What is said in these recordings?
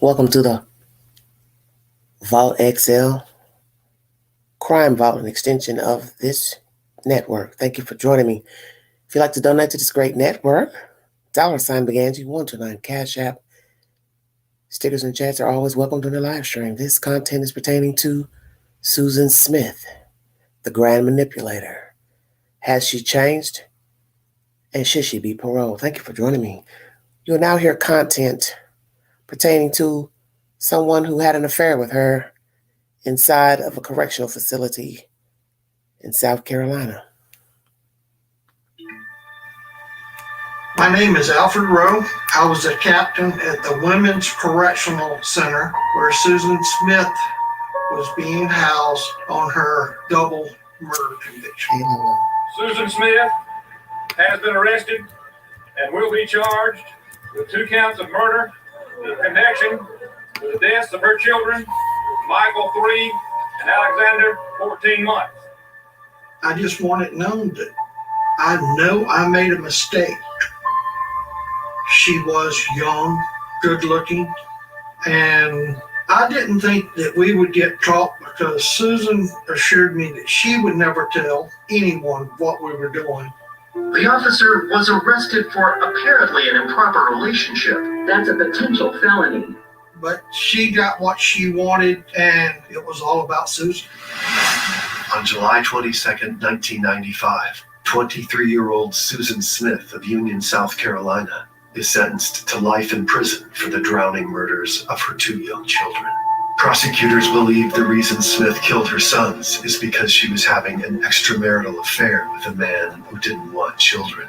Welcome to the Vault XL Crime Vault, an extension of this network. Thank you for joining me. If you'd like to donate to this great network, $129 Cash App. Stickers and chats are always welcome during the live stream. This content is pertaining to Susan Smith, the Grand Manipulator. Has she changed? And should she be paroled? Thank you for joining me. You'll now hear content pertaining to someone who had an affair with her inside of a correctional facility in South Carolina. My name is Alfred Row. I was a captain at the Women's Correctional Center where Susan Smith was being housed on her double murder conviction. Susan Smith has been arrested and will be charged with 2 counts of murder in connection with the deaths of her children, Michael 3 and Alexander 14 months. I just want it known that I know I made a mistake. She was young, good looking, and I didn't think that we would get caught because Susan assured me that she would never tell anyone what we were doing. The officer was arrested for apparently an improper relationship. That's a potential felony. But she got what she wanted, and it was all about Susan. On July 22nd, 1995, 23-year-old Susan Smith of Union, South Carolina, is sentenced to life in prison for the drowning murders of her 2 young children. Prosecutors believe the reason Smith killed her sons is because she was having an extramarital affair with a man who didn't want children.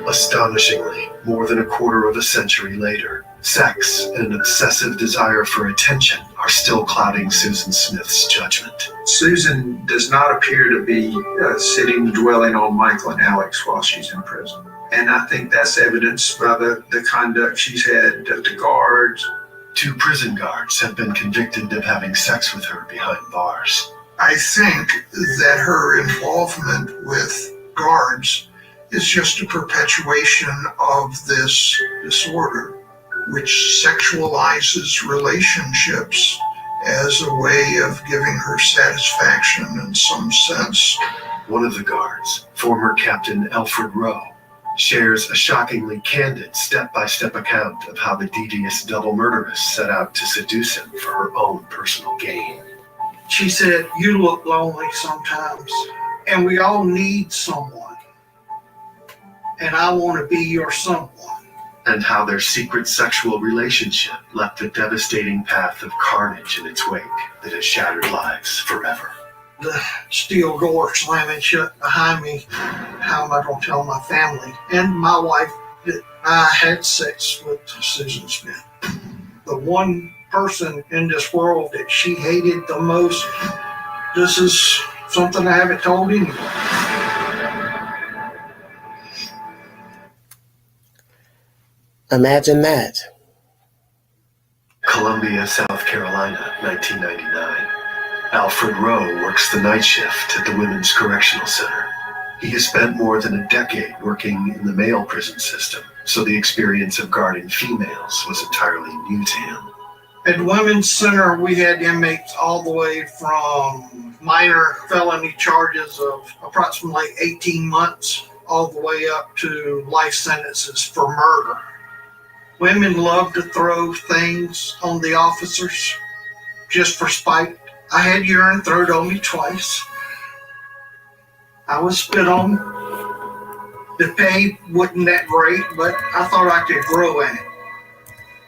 Astonishingly, more than a quarter of a century later, sex and an obsessive desire for attention are still clouding Susan Smith's judgment. Susan does not appear to be sitting dwelling on Michael and Alex while she's in prison. And I think that's evidenced by the conduct she's had with the guards. 2 prison guards have been convicted of having sex with her behind bars. I think that her involvement with guards is just a perpetuation of this disorder, which sexualizes relationships as a way of giving her satisfaction in some sense. One of the guards, former Captain Alfred Row, shares a shockingly candid step-by-step account of how the devious double murderess set out to seduce him for her own personal gain. She said, "You look lonely sometimes, and we all need someone, and I want to be your someone." And how their secret sexual relationship left a devastating path of carnage in its wake that has shattered lives forever. The steel door slamming shut behind me. How am I going to tell my family and my wife that I had sex with Susan Smith? The one person in this world that she hated the most. This is something I haven't told anyone. Imagine that. Columbia, South Carolina, 1999. Alfred Row works the night shift at the Women's Correctional Center. He has spent more than a decade working in the male prison system, so the experience of guarding females was entirely new to him. At Women's Center, we had inmates all the way from minor felony charges of approximately 18 months all the way up to life sentences for murder. Women love to throw things on the officers just for spite. I had urine thrown on me twice. I was spit on. The pay wasn't that great, but I thought I could grow in it.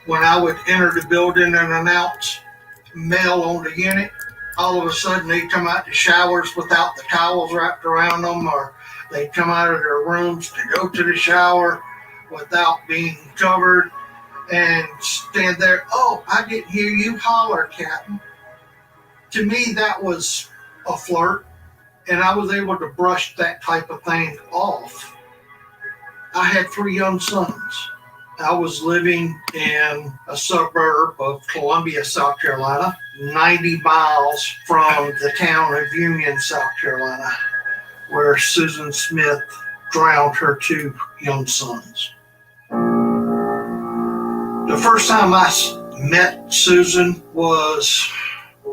When I would enter the building and announce male on the unit, all of a sudden they'd come out the showers without the towels wrapped around them, or they'd come out of their rooms to go to the shower without being covered and stand there. "Oh, I didn't hear you holler, Captain." To me, that was a flirt, and I was able to brush that type of thing off. I had 3 young sons. I was living in a suburb of Columbia, South Carolina, 90 miles from the town of Union, South Carolina, where Susan Smith drowned her 2 young sons. The first time I met Susan was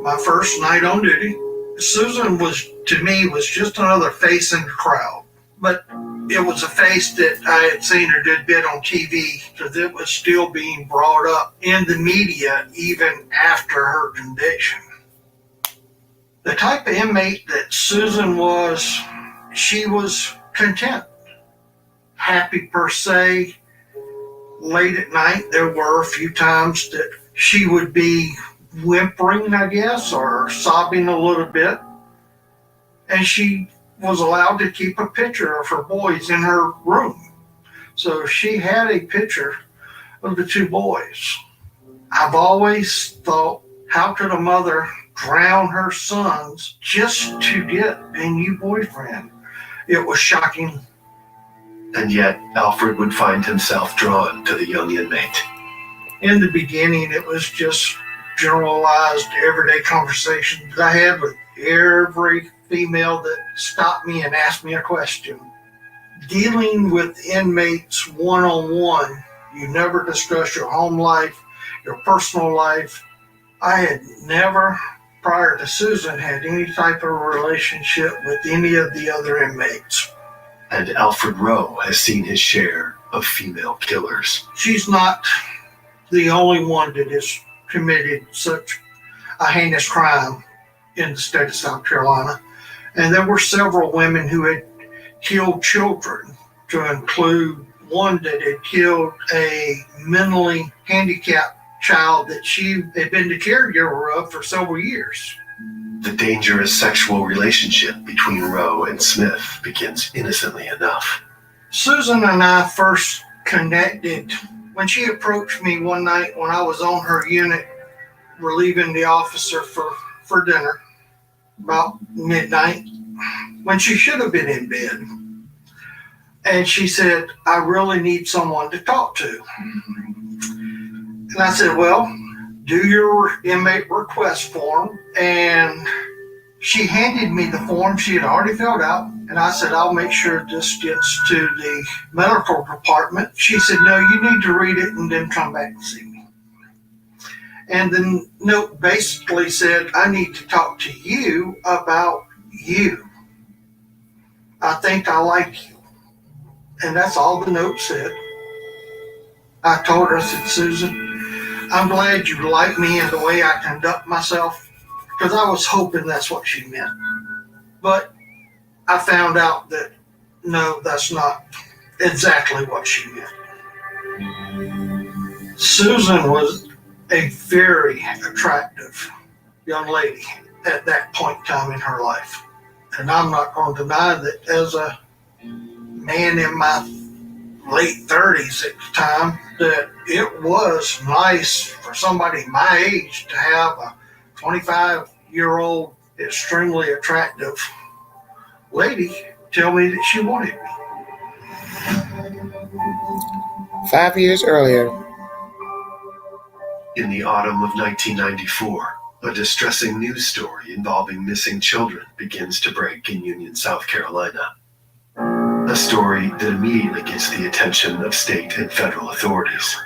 my first night on duty. Susan to me, was just another face in the crowd. But it was a face that I had seen her did bit on TV, because it was still being brought up in the media even after her conviction. The type of inmate that Susan was, she was content, happy per se. Late at night, there were a few times that she would be whimpering, I guess, or sobbing a little bit. And she was allowed to keep a picture of her boys in her room. So she had a picture of the two boys. I've always thought, how could a mother drown her sons just to get a new boyfriend? It was shocking. And yet, Alfred would find himself drawn to the young inmate. In the beginning, it was just generalized, everyday conversations that I had with every female that stopped me and asked me a question. Dealing with inmates one-on-one, you never discuss your home life, your personal life. I had never, prior to Susan, had any type of relationship with any of the other inmates. And Alfred Row has seen his share of female killers. She's not the only one that has committed such a heinous crime in the state of South Carolina. And there were several women who had killed children, to include one that had killed a mentally handicapped child that she had been the caregiver of for several years. The dangerous sexual relationship between Row and Smith begins innocently enough. Susan and I first connected when she approached me one night when I was on her unit relieving the officer for dinner, about midnight, when she should have been in bed. And she said, I really need someone to talk to. And I said, well, do your inmate request form. And she handed me the form she had already filled out. And I said, I'll make sure this gets to the medical department. She said, no, you need to read it and then come back and see me. And the note basically said, I need to talk to you about you. I think I like you. And that's all the note said. I told her, I said, Susan, I'm glad you like me and the way I conduct myself, because I was hoping that's what she meant. But I found out that, no, that's not exactly what she meant. Susan was a very attractive young lady at that point in time in her life. And I'm not going to deny that as a man in my late 30s at the time, that it was nice for somebody my age to have a 25-year-old, extremely attractive lady tell me that she wanted me. 5 years earlier, In the autumn of 1994, a distressing news story involving missing children begins to break in Union, South Carolina. A story that immediately gets the attention of state and federal authorities.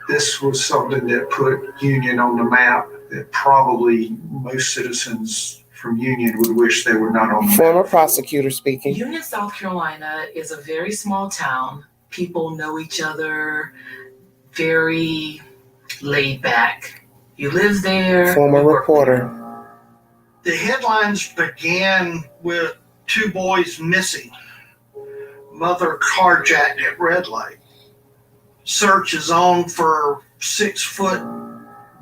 This was something that put Union on the map that probably most citizens from Union would wish they were not on the map. former prosecutor speaking. Union, South Carolina is a very small town. People know each other, very laid back. You live there. Former you work reporter. The headlines began with 2 boys missing. Mother carjacked at red light. Search is on for 6-foot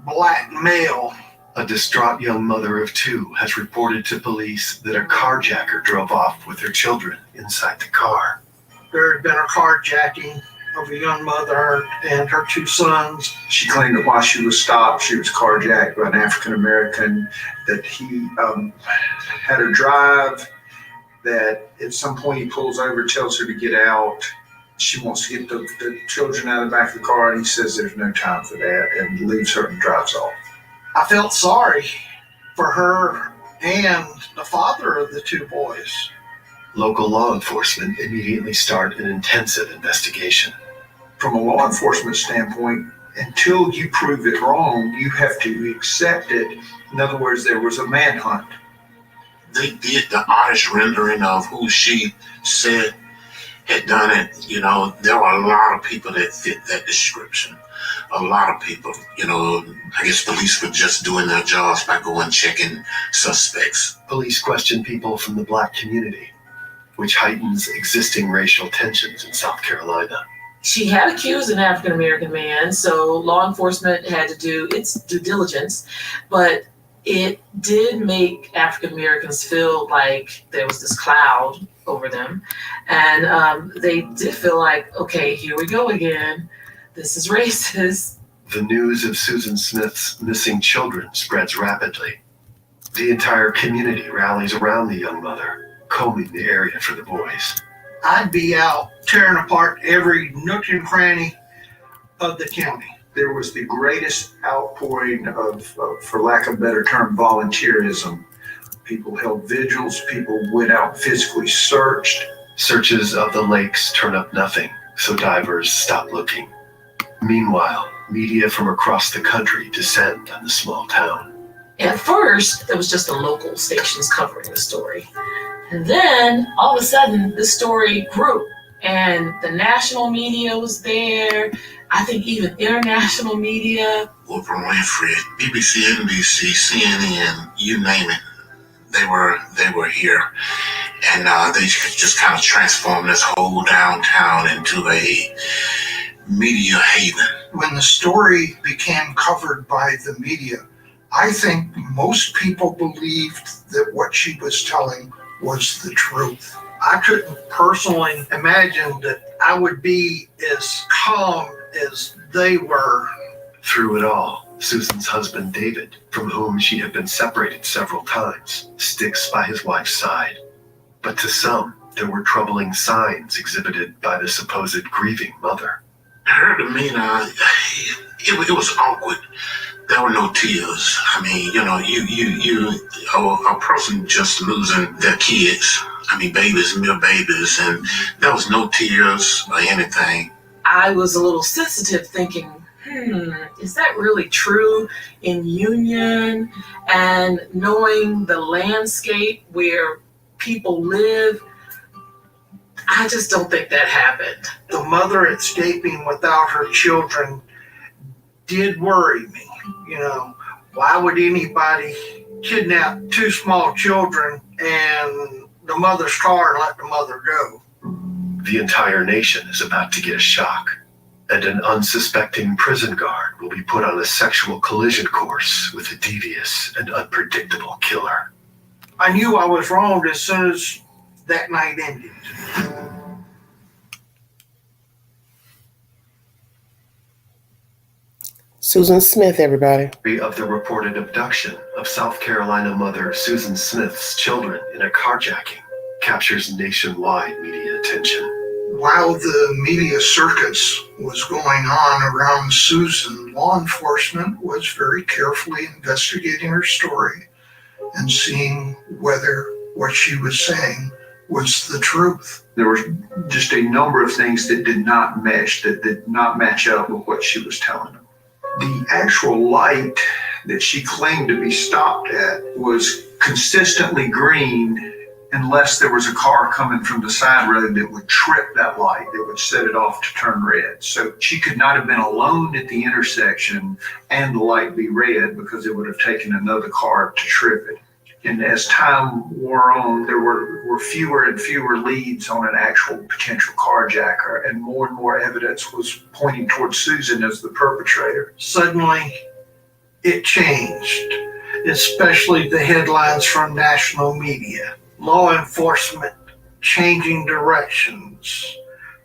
black male. A distraught young mother of 2 has reported to police that a carjacker drove off with her children inside the car. There had been a carjacking of a young mother and her 2 sons. She claimed that while she was stopped, she was carjacked by an African American, that he had her drive, that at some point he pulls over, tells her to get out. She wants to get the children out of the back of the car, and he says there's no time for that, and leaves her and drives off. I felt sorry for her and the father of the 2 boys. Local law enforcement immediately start an intensive investigation. From a law enforcement standpoint, until you prove it wrong, you have to accept it. In other words, there was a manhunt. They did the artist rendering of who she said had done it. You know, there were a lot of people that fit that description. A lot of people, you know, I guess police were just doing their jobs by going checking suspects. Police question people from the black community, which heightens existing racial tensions in South Carolina. She had accused an African American man, so law enforcement had to do its due diligence, but it did make African Americans feel like there was this cloud over them, and they did feel like, okay, here we go again. This is racist. The news of Susan Smith's missing children spreads rapidly. The entire community rallies around the young mother, combing the area for the boys. I'd be out tearing apart every nook and cranny of the county. There was the greatest outpouring of, for lack of a better term, volunteerism. People held vigils, people went out and physically searched. Searches of the lakes turn up nothing, so divers stop looking. Meanwhile, media from across the country descend on the small town. At first, there was just the local stations covering the story. And then, all of a sudden, the story grew. And the national media was there. I think even international media. Oprah Winfrey, BBC, NBC, CNN, you name it. They were here. And they just kind of transformed this whole downtown into a media haven. When the story became covered by the media, I think most people believed that what she was telling was the truth. I couldn't personally imagine that I would be as calm as they were. Through it all, Susan's husband David, from whom she had been separated several times, sticks by his wife's side. But to some, there were troubling signs exhibited by the supposed grieving mother. Her demeanor, it was awkward. There were no tears. I mean, you know, a person just losing their kids. I mean, babies, mere babies, and there was no tears or anything. I was a little sensitive thinking, is that really true in Union? And knowing the landscape where people live, I just don't think that happened. The mother escaping without her children did worry me. You know, why would anybody kidnap two small children and the mother's car and let the mother go? The entire nation is about to get a shock, and an unsuspecting prison guard will be put on a sexual collision course with a devious and unpredictable killer. I knew I was wrong as soon as that night ended. Susan Smith, everybody. Of the reported abduction of South Carolina mother Susan Smith's children in a carjacking captures nationwide media attention. While the media circus was going on around Susan, law enforcement was very carefully investigating her story and seeing whether what she was saying was the truth. There was just a number of things that did not mesh, that did not match up with what she was telling them. The actual light that she claimed to be stopped at was consistently green unless there was a car coming from the side road that would trip that light, that would set it off to turn red. So she could not have been alone at the intersection and the light be red, because it would have taken another car to trip it. And as time wore on, there were fewer and fewer leads on an actual potential carjacker, and more evidence was pointing towards Susan as the perpetrator. Suddenly, it changed, especially the headlines from national media. Law enforcement changing directions.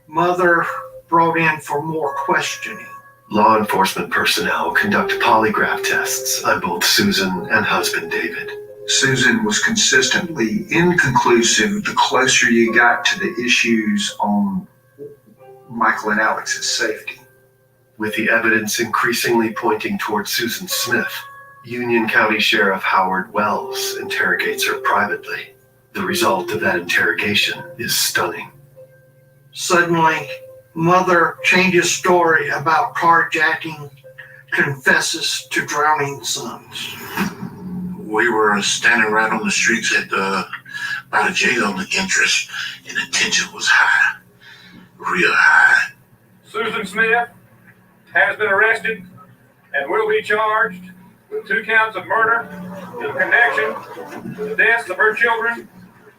Mother brought in for more questioning. Law enforcement personnel conduct polygraph tests on both Susan and husband David. Susan was consistently inconclusive the closer you got to the issues on Michael and Alex's safety. With the evidence increasingly pointing towards Susan Smith, Union County Sheriff Howard Wells interrogates her privately. The result of that interrogation is stunning. Suddenly, Mother changes story about carjacking confesses to drowning sons. We were standing right on the streets by the jail entrance, and the tension was high, real high. Susan Smith has been arrested and will be charged with 2 counts of murder in connection with the deaths of her children,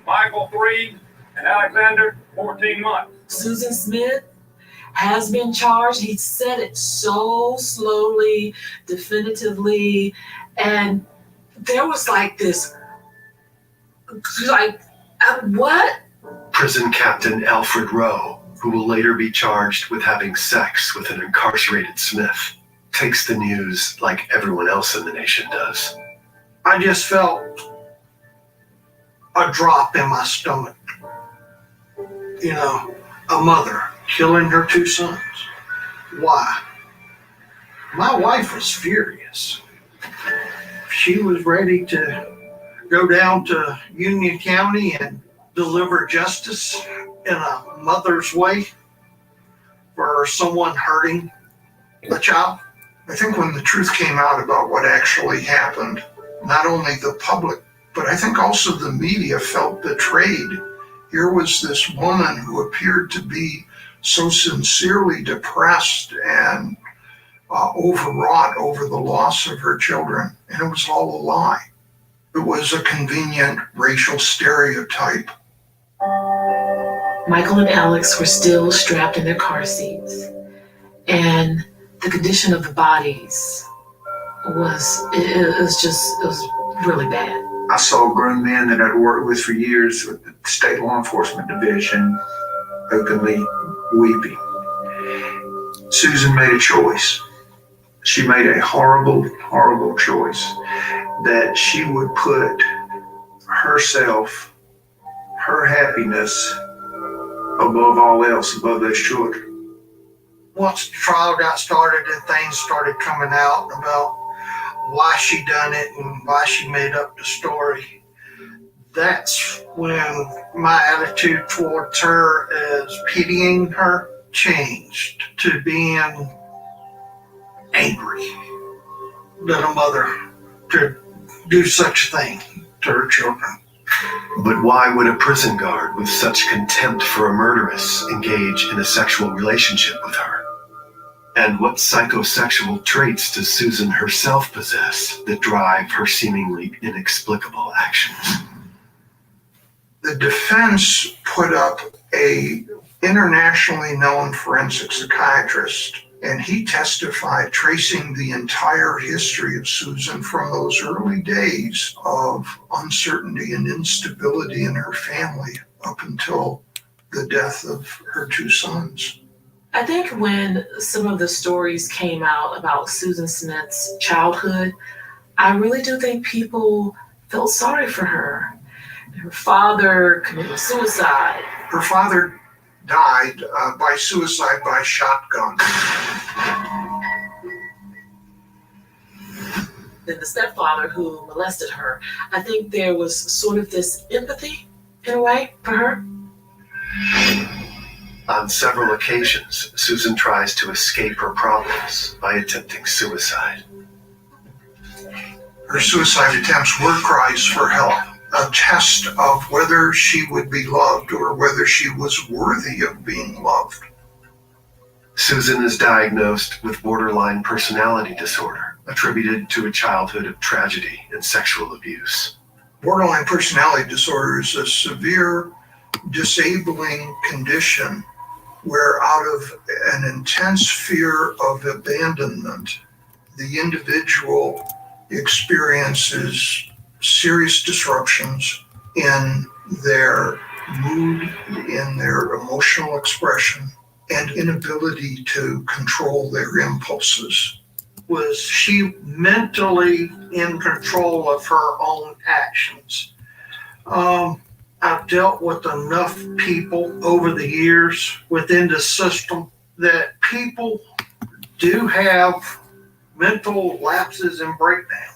Michael 3 and Alexander 14 months. Susan Smith has been charged. He said it so slowly, definitively, and there was like this, what? Prison Captain Alfred Row, who will later be charged with having sex with an incarcerated Smith, takes the news like everyone else in the nation does. I just felt a drop in my stomach. You know, a mother killing her 2 sons. Why? My wife was furious. She was ready to go down to Union County and deliver justice in a mother's way for someone hurting a child. I think when the truth came out about what actually happened, not only the public, but I think also the media felt betrayed. Here was this woman who appeared to be so sincerely depressed and overwrought over the loss of her children, and it was all a lie. It was a convenient racial stereotype. Michael and Alex were still strapped in their car seats, and the condition of the bodies was really bad. I saw grown men that I'd worked with for years with the state law enforcement division openly weeping. Susan made a choice. She made a horrible, horrible choice that she would put herself, her happiness, above all else, above those children. Once the trial got started and things started coming out about why she done it and why she made up the story, that's when my attitude towards her as pitying her changed to being angry that a mother could do such a thing to her children. But why would a prison guard with such contempt for a murderess engage in a sexual relationship with her? And what psychosexual traits does Susan herself possess that drive her seemingly inexplicable actions? The defense put up a internationally known forensic psychiatrist, and he testified tracing the entire history of Susan from those early days of uncertainty and instability in her family up until the death of her 2 sons. I think when some of the stories came out about Susan Smith's childhood, I really do think people felt sorry for her. Her father committed suicide. Her father died by suicide by shotgun. Then the stepfather who molested her. I think there was sort of this empathy, in a way, for her. On several occasions, Susan tries to escape her problems by attempting suicide. Her suicide attempts were cries for help, a test of whether she would be loved or whether she was worthy of being loved. Susan is diagnosed with borderline personality disorder, attributed to a childhood of tragedy and sexual abuse. Borderline personality disorder is a severe, disabling condition where, out of an intense fear of abandonment, the individual experiences serious disruptions in their mood, in their emotional expression, and inability to control their impulses. Was she mentally in control of her own actions? I've dealt with enough people over the years within the system that people do have mental lapses and breakdowns.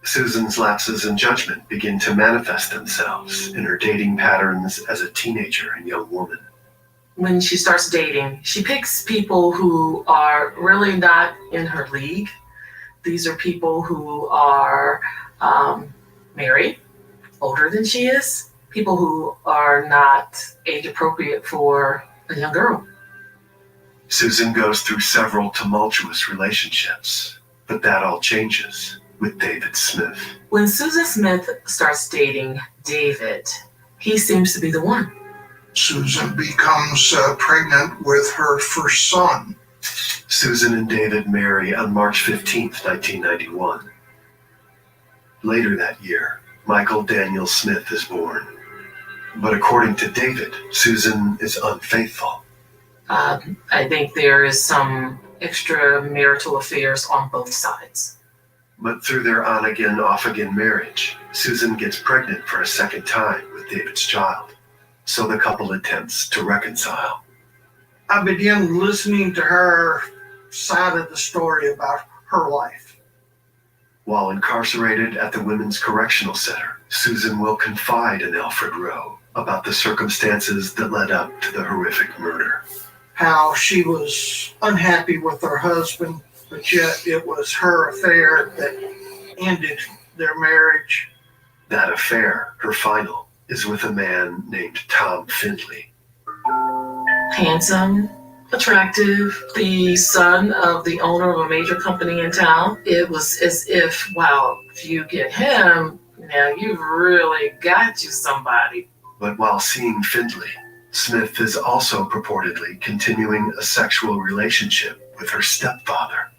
Susan's lapses in judgment begin to manifest themselves in her dating patterns as a teenager and young woman. when she starts dating, she picks people who are really not in her league. These are people who are married, older than she is, people who are not age appropriate for a young girl. Susan goes through several tumultuous relationships, but that all changes with David Smith. When Susan Smith starts dating David, he seems to be the one. Susan becomes pregnant with her first son. Susan and David marry on March 15th, 1991. Later that year, Michael Daniel Smith is born. But according to David, Susan is unfaithful. I think there is some extramarital affairs on both sides. But through their on-again, off-again marriage, Susan gets pregnant for a second time with David's child. So the couple attempts to reconcile. I began listening to her side of the story about her life. While incarcerated at the Women's Correctional Center, Susan will confide in Alfred Row about the circumstances that led up to the horrific murder. How she was unhappy with her husband, but yet it was her affair that ended their marriage. That affair, her final, is with a man named Tom Findley. Handsome, attractive, the son of the owner of a major company in town. It was as if, wow, if you get him, now you've really got you somebody. But while seeing Findley, Smith is also purportedly continuing a sexual relationship with her stepfather.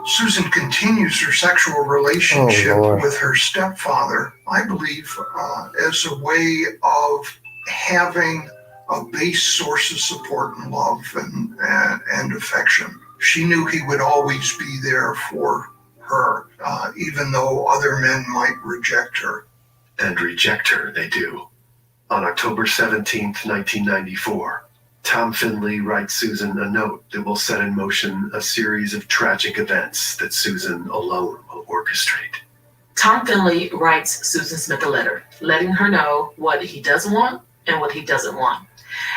Susan continues her sexual relationship with her stepfather, I believe, as a way of having a base source of support and love and affection. She knew he would always be there for her, even though other men might reject her. And reject her they do. On October 17th, 1994, Tom Findley writes Susan a note that will set in motion a series of tragic events that Susan alone will orchestrate. Tom Findley writes Susan Smith a letter, letting her know what he does want and what he doesn't want.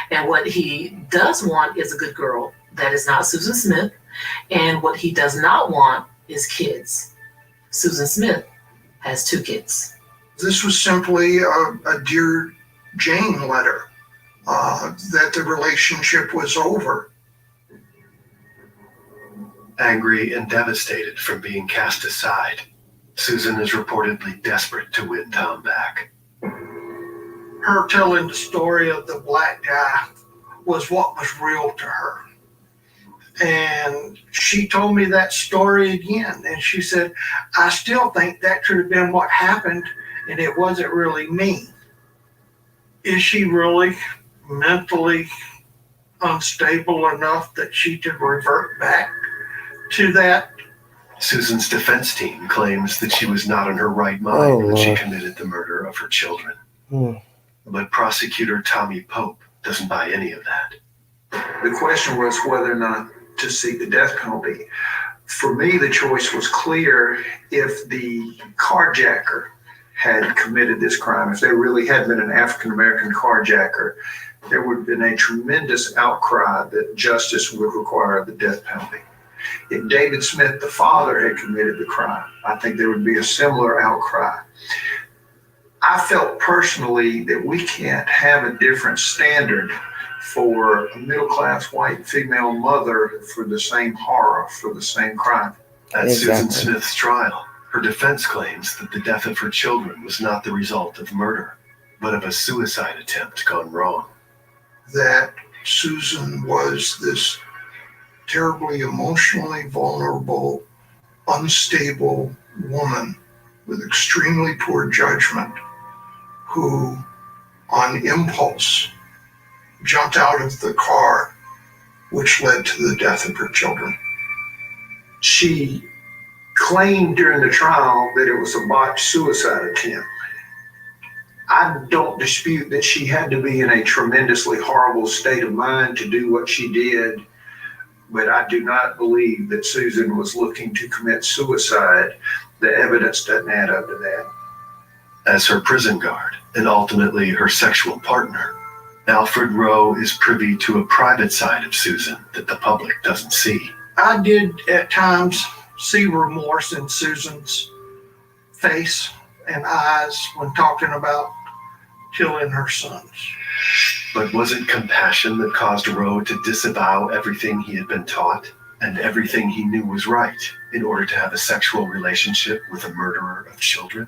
And what he does want is a good girl that is not Susan Smith, and what he does not want is kids. Susan Smith has 2 kids. This was simply a Dear Jane letter, that the relationship was over. Angry and devastated from being cast aside, Susan is reportedly desperate to win Tom back. Her telling the story of the black guy was what was real to her. And she told me that story again. And she said, I still think that should have been what happened, and it wasn't really me. Is she really mentally unstable enough that she could revert back to that? Susan's defense team claims that she was not in her right mind when she committed the murder of her children. But prosecutor Tommy Pope doesn't buy any of that. The question was whether or not to seek the death penalty. For me, the choice was clear. If the carjacker had committed this crime, if there really had been an African-American carjacker, there would have been a tremendous outcry that justice would require the death penalty. If David Smith, the father, had committed the crime, I think there would be a similar outcry. I felt personally that we can't have a different standard for a middle-class white female mother for the same horror, for the same crime. At Susan Smith's trial, her defense claims that the death of her children was not the result of murder, but of a suicide attempt gone wrong. That Susan was this terribly emotionally vulnerable, unstable woman with extremely poor judgment who, on impulse, jumped out of the car, which led to the death of her children. She claimed during the trial that it was a botched suicide attempt. I don't dispute that she had to be in a tremendously horrible state of mind to do what she did, but I do not believe that Susan was looking to commit suicide. The evidence doesn't add up to that. As her prison guard, and ultimately her sexual partner, Alfred Row is privy to a private side of Susan that the public doesn't see. I did at times see remorse in Susan's face and eyes when talking about killing her sons. But was it compassion that caused Row to disavow everything he had been taught and everything he knew was right in order to have a sexual relationship with a murderer of children?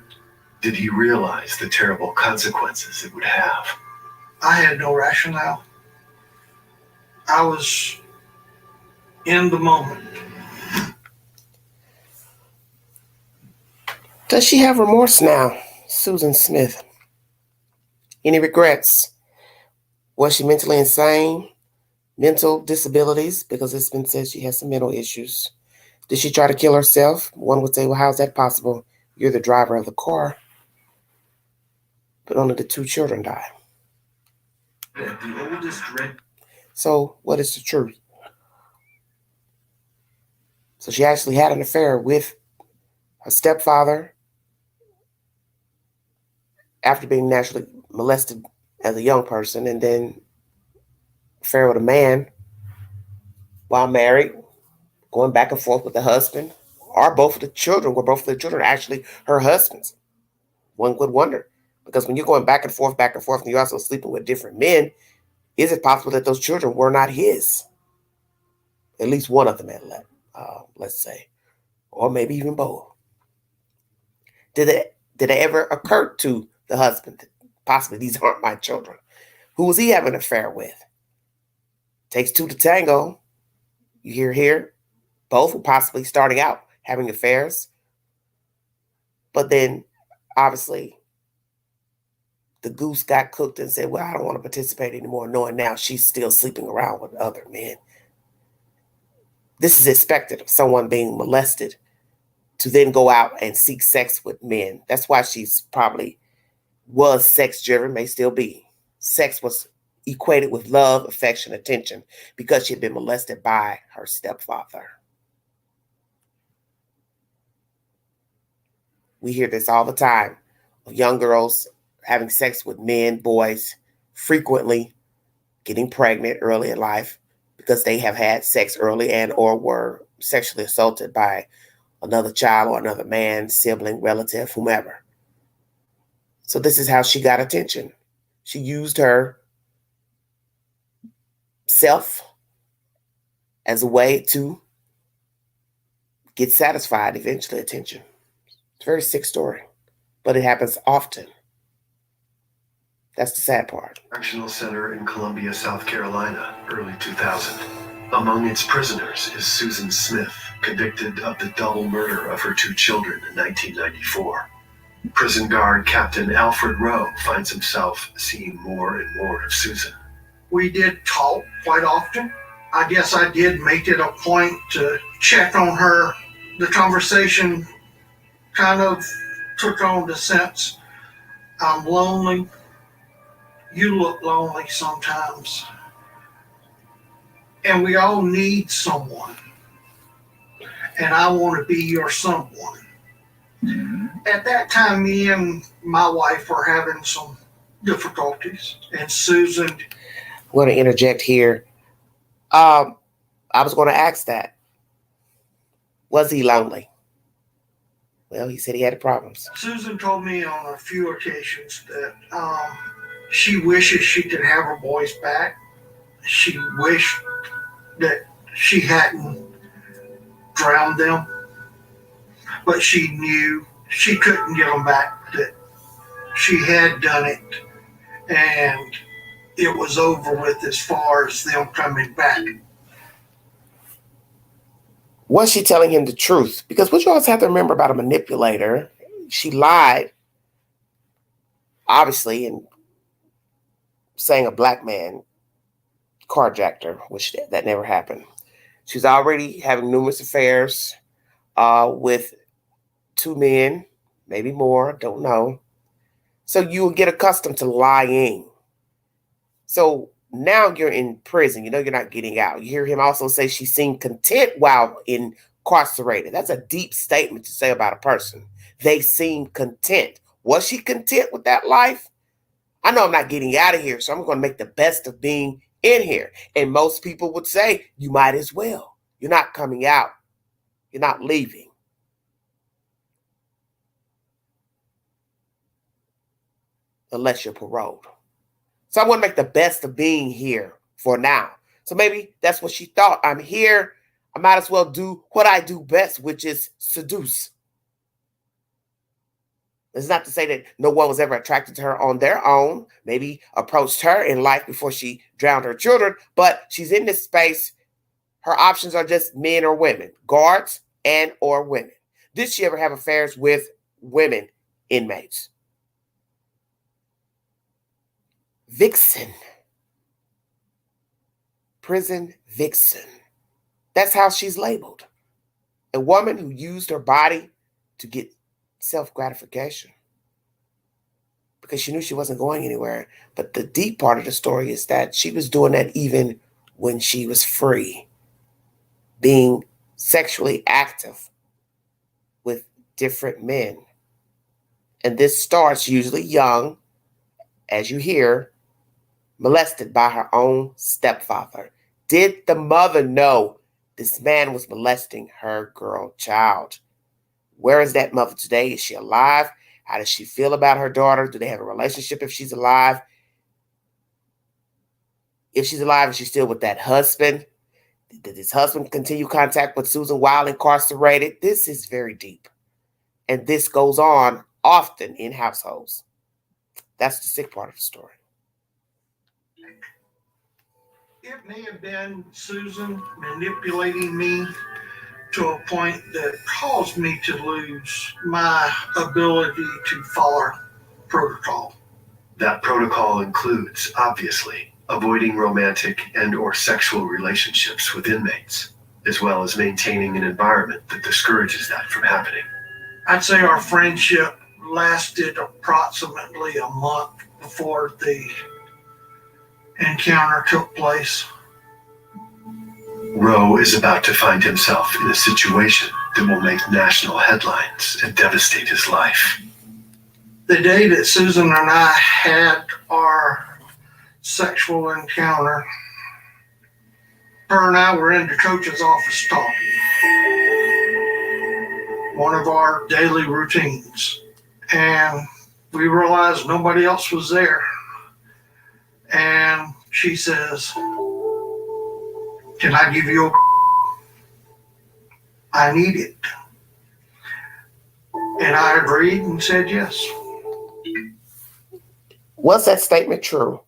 Did he realize the terrible consequences it would have? I had no rationale. I was in the moment. Does she have remorse now, Susan Smith? Any regrets? Was she mentally insane? Mental disabilities? Because it's been said she has some mental issues. Did she try to kill herself? One would say, well, how's that possible? You're the driver of the car. But only the 2 children died. The oldest So what is the truth? So she actually had an affair with her stepfather after being naturally molested as a young person, and then affair with a man while married, going back and forth with the husband, or both of the children, where both of the children are actually her husbands. One would wonder, because when you're going back and forth, and you're also sleeping with different men, is it possible that those children were not his? At least one of them had left, let's say, or maybe even both. Did it ever occur to the husband that possibly these aren't my children? Who was he having an affair with? Takes 2 to tango. You hear here, both were possibly starting out having affairs, but then obviously the goose got cooked and said, well, I don't want to participate anymore, knowing now she's still sleeping around with other men. This is expected of someone being molested to then go out and seek sex with men. That's why she's probably was sex driven, may still be. Sex was equated with love, affection, attention, because she had been molested by her stepfather. We hear this all the time of young girls having sex with men, boys, frequently getting pregnant early in life because they have had sex early and or were sexually assaulted by another child or another man, sibling, relative, whomever. So this is how she got attention. She used her self as a way to get satisfied, eventually attention. It's a very sick story, but it happens often. That's the sad part. Correctional Center in Columbia, South Carolina, early 2000. Among its prisoners is Susan Smith, convicted of the double murder of her 2 children in 1994. Prison guard Captain Alfred Row finds himself seeing more and more of Susan. We did talk quite often. I guess I did make it a point to check on her. The conversation kind of took on the sense, I'm lonely. You look lonely sometimes. And we all need someone. And I want to be your someone. At that time, me and my wife were having some difficulties. And Susan... I'm going to interject here. I was going to ask that. Was he lonely? Well, he said he had problems. Susan told me on a few occasions that she wishes she could have her boys back. She wished that she hadn't drowned them. But she knew she couldn't get them back, that she had done it. And it was over with as far as them coming back. Was she telling him the truth? Because what you always have to remember about a manipulator, she lied, obviously, in saying a black man carjacked her, which that never happened. She was already having numerous affairs with 2 men, maybe more, don't know. So you will get accustomed to lying. So now you're in prison. You know you're not getting out. You hear him also say she seemed content while incarcerated. That's a deep statement to say about a person. They seemed content. Was she content with that life? I know I'm not getting out of here, so I'm going to make the best of being in here. And most people would say, you might as well. You're not coming out. You're not leaving. Unless you're paroled. So I'm going to make the best of being here for now. So maybe that's what she thought. I'm here. I might as well do what I do best, which is seduce. It's not to say that no one was ever attracted to her on their own, maybe approached her in life before she drowned her children, but she's in this space. Her options are just men or women, guards and or women. Did she ever have affairs with women inmates? Vixen. Prison vixen. That's how she's labeled. A woman who used her body to get self-gratification because she knew she wasn't going anywhere. But the deep part of the story is that she was doing that even when she was free, being sexually active with different men. And this starts usually young, as you hear, molested by her own stepfather. Did the mother know this man was molesting her girl child? Where is that mother today? Is she alive? How does she feel about her daughter? Do they have a relationship if she's alive? If she's alive, is she still with that husband? Did this husband continue contact with Susan while incarcerated? This is very deep. And this goes on often in households. That's the sick part of the story. It may have been Susan manipulating me to a point that caused me to lose my ability to follow protocol. That protocol includes, obviously, avoiding romantic and or sexual relationships with inmates, as well as maintaining an environment that discourages that from happening. I'd say our friendship lasted approximately a month before the encounter took place. Row is about to find himself in a situation that will make national headlines and devastate his life. The day that Susan and I had our sexual encounter, her and I were in the coach's office talking. One of our daily routines. And we realized nobody else was there. And she says, "Can I give you I need it." And I agreed and said yes. Was that statement true?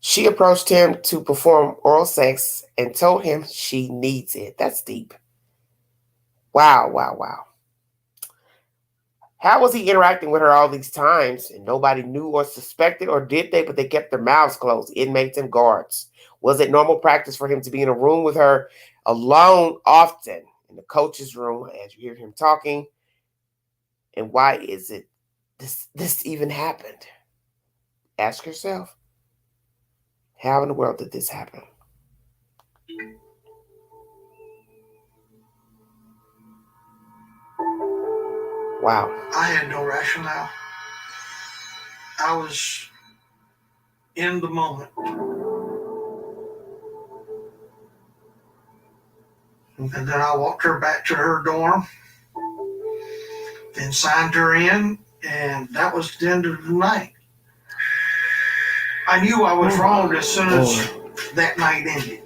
She approached him to perform oral sex and told him she needs it. That's deep. Wow, wow, wow. How was he interacting with her all these times and nobody knew or suspected, or did they, but they kept their mouths closed, inmates and guards? Was it normal practice for him to be in a room with her alone often, in the coach's room, as you hear him talking? And why is it this even happened? Ask yourself, how in the world did this happen? Wow. I had no rationale. I was in the moment. And then I walked her back to her dorm, then signed her in, and that was the end of the night. I knew I was wrong as soon as that night ended.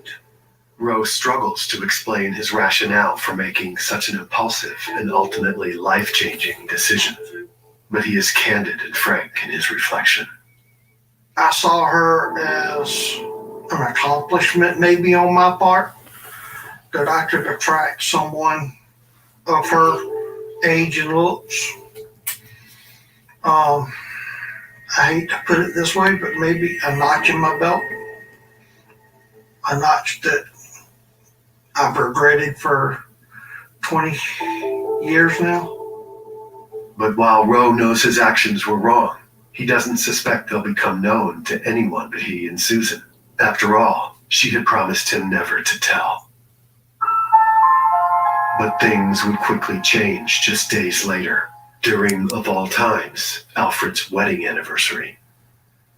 Row struggles to explain his rationale for making such an impulsive and ultimately life-changing decision, but he is candid and frank in his reflection. I saw her as an accomplishment maybe on my part, that I could attract someone of her age and looks. I hate to put it this way, but maybe a notch in my belt. A notch that I've regretted for 20 years now. But while Row knows his actions were wrong, he doesn't suspect they'll become known to anyone but he and Susan. After all, she had promised him never to tell. But things would quickly change just days later, during, of all times, Alfred's wedding anniversary.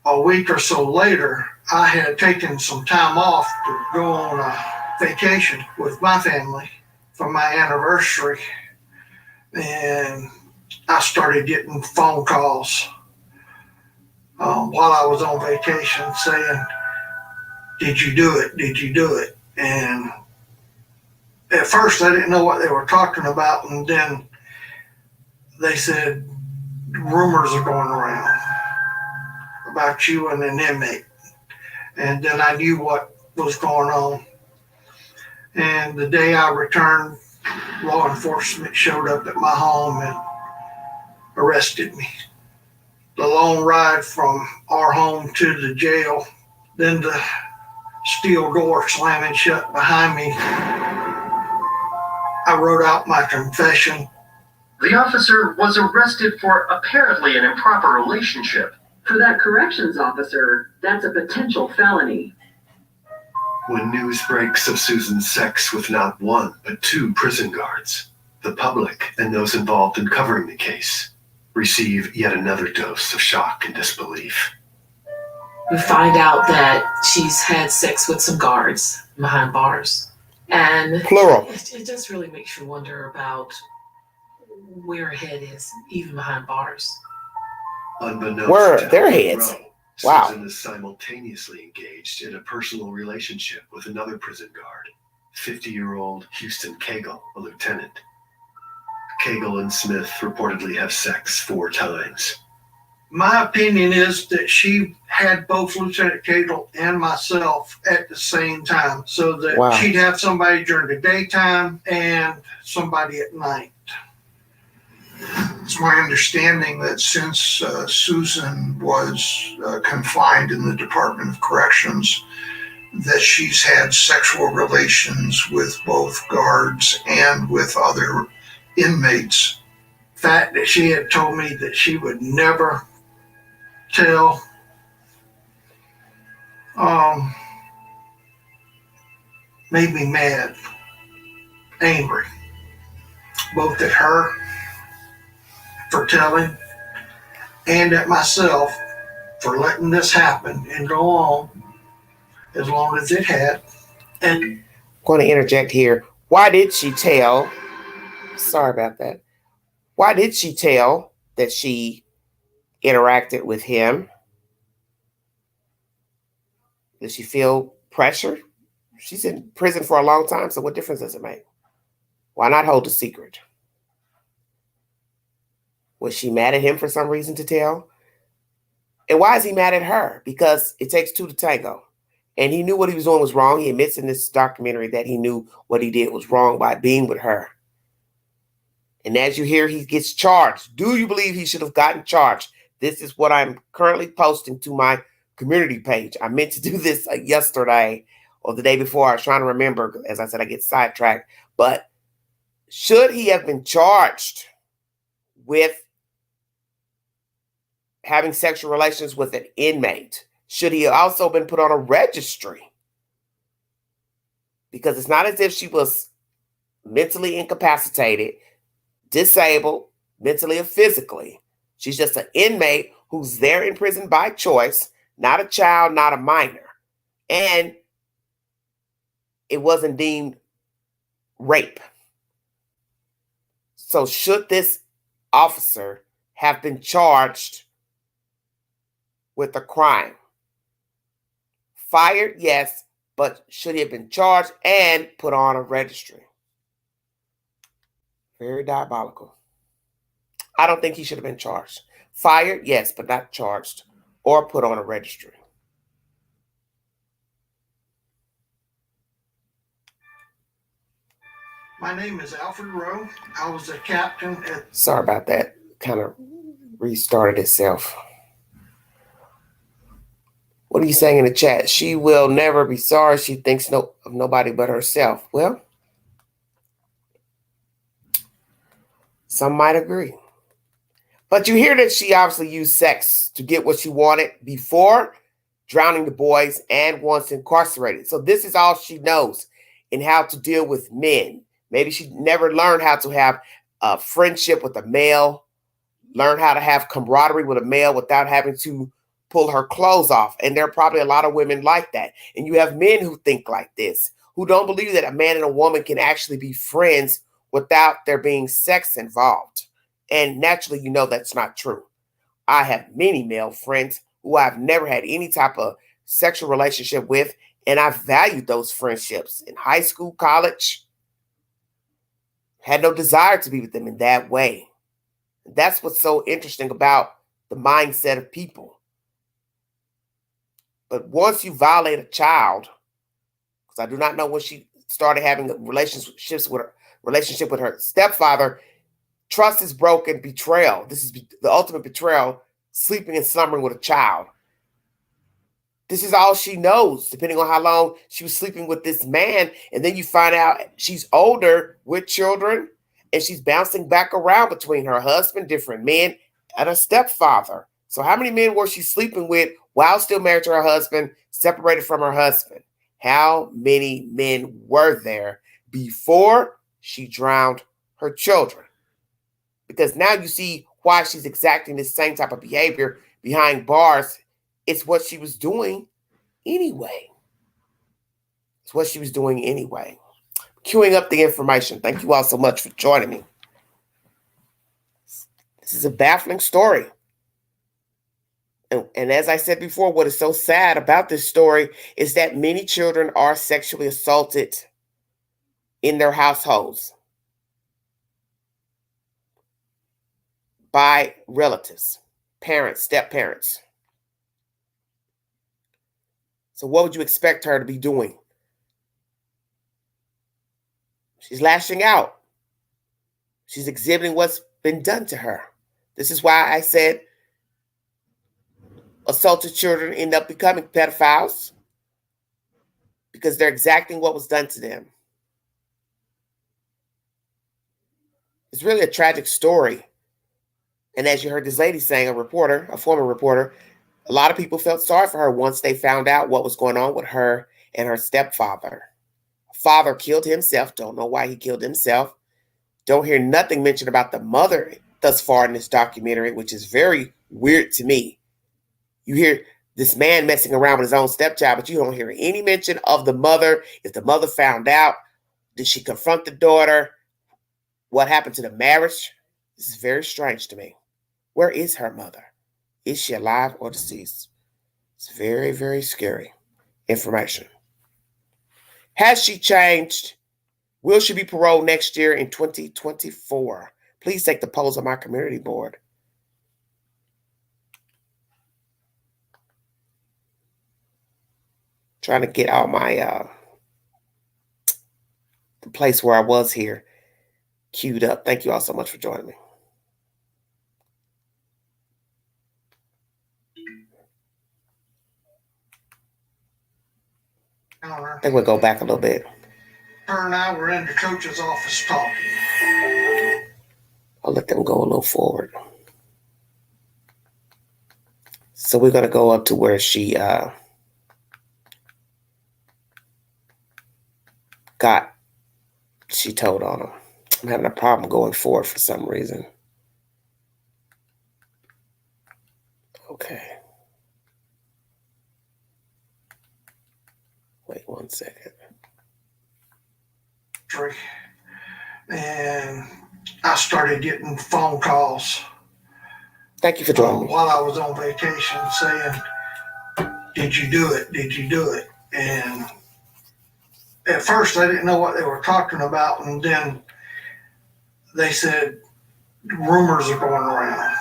a week or so later, I had taken some time off to go on a vacation with my family for my anniversary. And I started getting phone calls while I was on vacation saying, "Did you do it? Did you do it?" And at first I didn't know what they were talking about. And then they said, "Rumors are going around about you and an inmate." And then I knew what was going on. And the day I returned, law enforcement showed up at my home and arrested me. The long ride from our home to the jail, then the steel door slamming shut behind me, I wrote out my confession. The officer was arrested for apparently an improper relationship. For that corrections officer, that's a potential felony. When news breaks of Susan's sex with not one, but two prison guards, the public and those involved in covering the case receive yet another dose of shock and disbelief. We find out that she's had sex with some guards behind bars. And Plural. it just really makes you wonder about where her head is, even behind bars. Unbeknownst Where to their Alfred heads? Row, Wow. Susan is simultaneously engaged in a personal relationship with another prison guard, 50-year-old Houston Cagle, a lieutenant. Cagle and Smith reportedly have sex 4 times. My opinion is that she had both Lieutenant Cagle and myself at the same time, so that Wow. she'd have somebody during the daytime and somebody at night. It's my understanding that since Susan was confined in the Department of Corrections, that she's had sexual relations with both guards and with other inmates. Fact that she had told me that she would never tell made me mad, angry, both at her for telling and at myself for letting this happen and go on as long as it had. And I'm going to interject here. Why did she tell? Sorry about that. Why did she tell that she interacted with him? Did she feel pressure? She's in prison for a long time, so what difference does it make? Why not hold a secret? Was she mad at him for some reason to tell? And why is he mad at her? Because it takes 2 to tango. And he knew what he was doing was wrong. He admits in this documentary that he knew what he did was wrong by being with her. And as you hear, he gets charged. Do you believe he should have gotten charged? This is what I'm currently posting to my community page. I meant to do this yesterday or the day before. I was trying to remember. As I said, I get sidetracked. But should he have been charged with having sexual relations with an inmate? Should he have also been put on a registry? Because it's not as if she was mentally incapacitated, disabled, mentally or physically. She's just an inmate who's there in prison by choice, not a child, not a minor. And it wasn't deemed rape. So should this officer have been charged with a crime? Fired, yes, but should he have been charged and put on a registry? Very diabolical. I don't think he should have been charged. Fired, yes, but not charged or put on a registry. my name is Alfred Row. I was a captain at... Sorry about that. Kind of restarted itself. What are you saying in the chat? She will never be sorry. She thinks of nobody but herself. Well, some might agree. But you hear that she obviously used sex to get what she wanted before drowning the boys and once incarcerated. So this is all she knows in how to deal with men. Maybe she never learned how to have a friendship with a male, learn how to have camaraderie with a male without having to pull her clothes off. And there are probably a lot of women like that. And you have men who think like this, who don't believe that a man and a woman can actually be friends without there being sex involved. And naturally, you know that's not true. I have many male friends who I've never had any type of sexual relationship with, and I valued those friendships in high school, college. Had no desire to be with them in that way. That's what's so interesting about the mindset of people. But once you violate a child, because I do not know when she started having a relationship with her stepfather, trust is broken, betrayal. This is the ultimate betrayal, sleeping and slumbering with a child. This is all she knows, depending on how long she was sleeping with this man. And then you find out she's older with children, and she's bouncing back around between her husband, different men, and her stepfather. So how many men was she sleeping with while still married to her husband, separated from her husband? How many men were there before she drowned her children? Because now you see why she's exacting this same type of behavior behind bars. It's what she was doing anyway. It's what she was doing anyway. Queuing up the information. Thank you all so much for joining me. This is a baffling story. And as I said before, what is so sad about this story is that many children are sexually assaulted in their households by relatives, parents, step-parents. So what would you expect her to be doing? She's lashing out. She's exhibiting what's been done to her. This is why I said assaulted children end up becoming pedophiles, because they're exacting what was done to them. It's really a tragic story. And as you heard this lady saying, a former reporter, a lot of people felt sorry for her once they found out what was going on with her and her stepfather. Father killed himself. Don't know why he killed himself. Don't hear nothing mentioned about the mother thus far in this documentary, which is very weird to me. You hear this man messing around with his own stepchild, but you don't hear any mention of the mother. If the mother found out, did she confront the daughter? What happened to the marriage? This is very strange to me. Where is her mother? Is she alive or deceased? It's very, very scary information. Has she changed? Will she be paroled next year in 2024? Please take the polls on my community board. Trying to get all my the place where I was here queued up. Thank you all so much for joining me. I think we'll go back a little bit. Her and I were in the coach's office talking. I'll let them go a little forward. So we're going to go up to where she she told on him. I'm having a problem going forward for some reason. Okay. Wait 1 second. And I started getting phone calls. Thank you for joining me. While I was on vacation, saying, "Did you do it? Did you do it?" And at first I didn't know what they were talking about, and then they said rumors are going around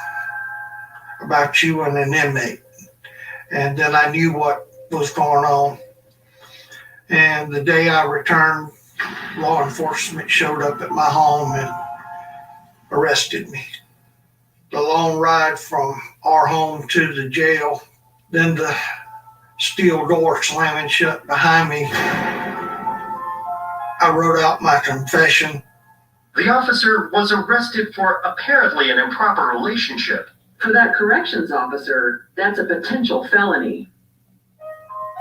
about you and an inmate. And then I knew what was going on. And the day I returned, law enforcement showed up at my home and arrested me. The long ride from our home to the jail, then the steel door slamming shut behind me. I wrote out my confession. The officer was arrested for apparently an improper relationship. For that corrections officer, that's a potential felony.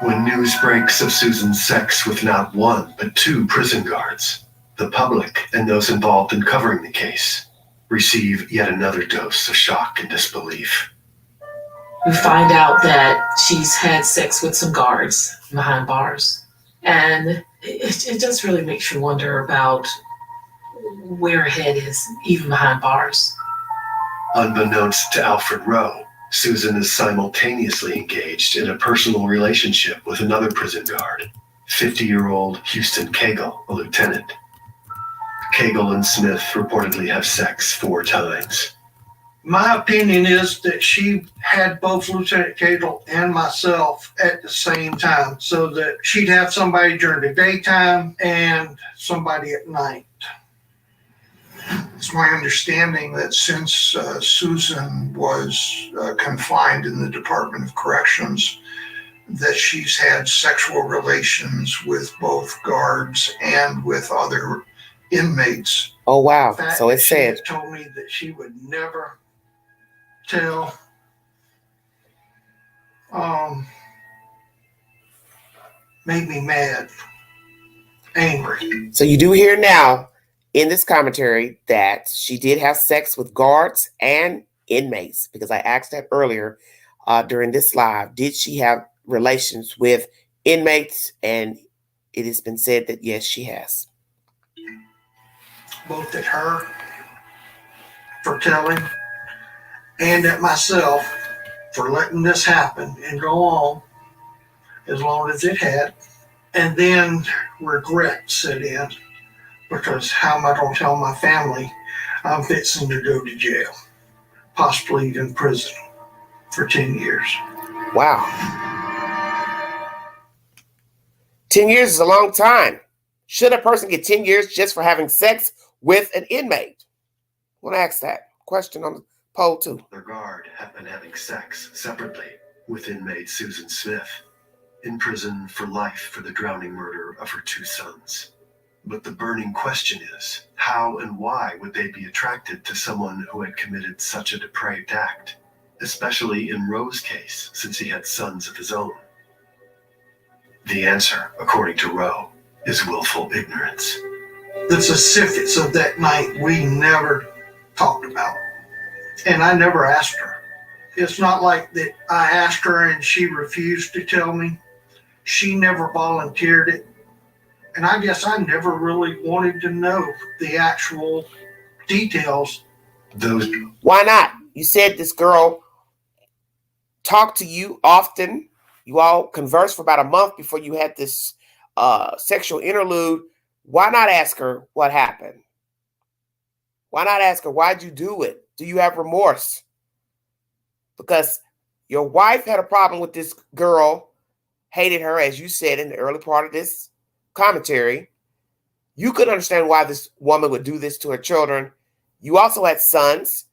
When news breaks of Susan's sex with not one, but two prison guards, the public and those involved in covering the case receive yet another dose of shock and disbelief. We find out that she's had sex with some guards behind bars. And it just really makes you wonder about where her head is, even behind bars. Unbeknownst to Alfred Row, Susan is simultaneously engaged in a personal relationship with another prison guard, 50-year-old Houston Cagle, a lieutenant. Cagle and Smith reportedly have sex 4 times. My opinion is that she had both Lieutenant Cagle and myself at the same time, so that she'd have somebody during the daytime and somebody at night. It's my understanding that since Susan was confined in the Department of Corrections, that she's had sexual relations with both guards and with other inmates. Oh, wow. In fact, So it she said. had told me that she would never tell. Made me mad, angry. So you do hear now in this commentary that she did have sex with guards and inmates, because I asked that earlier during this live. Did she have relations with inmates? And it has been said that yes, she has. Both at her for telling and at myself for letting this happen and go on as long as it had. And then regret set in, because how am I going to tell my family I'm fixing to go to jail, possibly even prison for 10 years. Wow. 10 years is a long time. Should a person get 10 years just for having sex with an inmate? I want to ask that question on the poll too. Their guard have been having sex separately with inmate Susan Smith, in prison for life for the drowning murder of her 2 sons. But the burning question is, how and why would they be attracted to someone who had committed such a depraved act, especially in Row's case, since he had sons of his own? The answer, according to Row, is willful ignorance. The specifics of that night we never talked about, and I never asked her. It's not like that I asked her and she refused to tell me. She never volunteered it. And I guess I never really wanted to know the actual details. Why not? You said this girl talked to you often. You all conversed for about a month before you had this sexual interlude. Why not ask her what happened? Why not ask her, why'd you do it? Do you have remorse? Because your wife had a problem with this girl, hated her, as you said in the early part of this commentary. You could understand why this woman would do this to her children. You also had sons,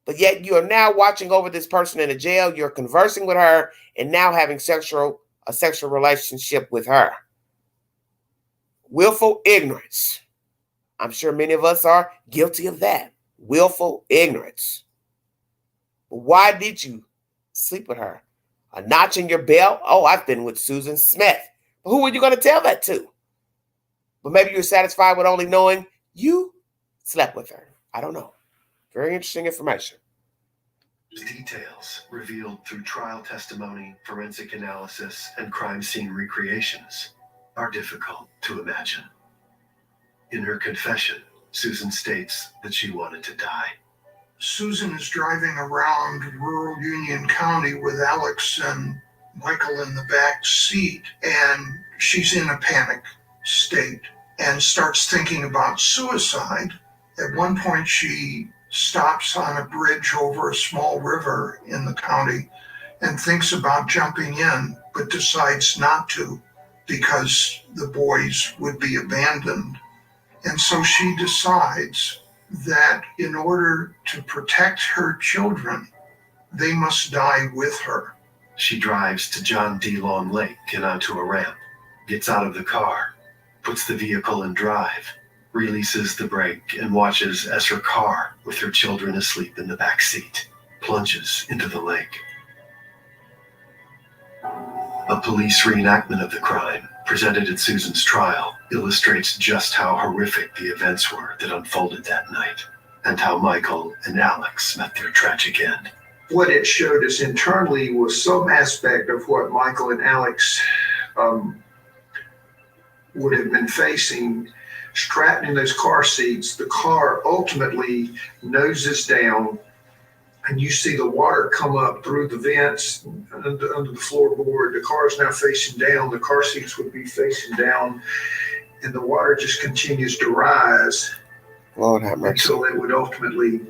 but yet you are now watching over this person in a jail. You're conversing with her and now having a sexual relationship with her. Willful ignorance. I'm sure many of us are guilty of that. Willful ignorance. But why did you sleep with her? A notch in your belt? Oh, I've been with Susan Smith. But who were you going to tell that to? But maybe you're satisfied with only knowing you slept with her. I don't know. Very interesting information. Details revealed through trial testimony, forensic analysis, and crime scene recreations are difficult to imagine. In her confession, Susan states that she wanted to die. Susan is driving around rural Union County with Alex and Michael in the back seat, and she's in a panic state and starts thinking about suicide. At one point, she stops on a bridge over a small river in the county and thinks about jumping in, but decides not to because the boys would be abandoned. And so she decides that in order to protect her children, they must die with her. She drives to John D. Long Lake and onto a ramp, gets out of the car, puts the vehicle in drive, releases the brake, and watches as her car, with her children asleep in the back seat, plunges into the lake. A police reenactment of the crime, presented at Susan's trial, illustrates just how horrific the events were that unfolded that night, and how Michael and Alex met their tragic end. what it showed us internally was some aspect of what Michael and Alex would have been facing. Strapped in those car seats, the car ultimately noses down, and you see the water come up through the vents under the floorboard. The car is now facing down. The car seats would be facing down, and the water just continues to rise Lord have mercy. until it would ultimately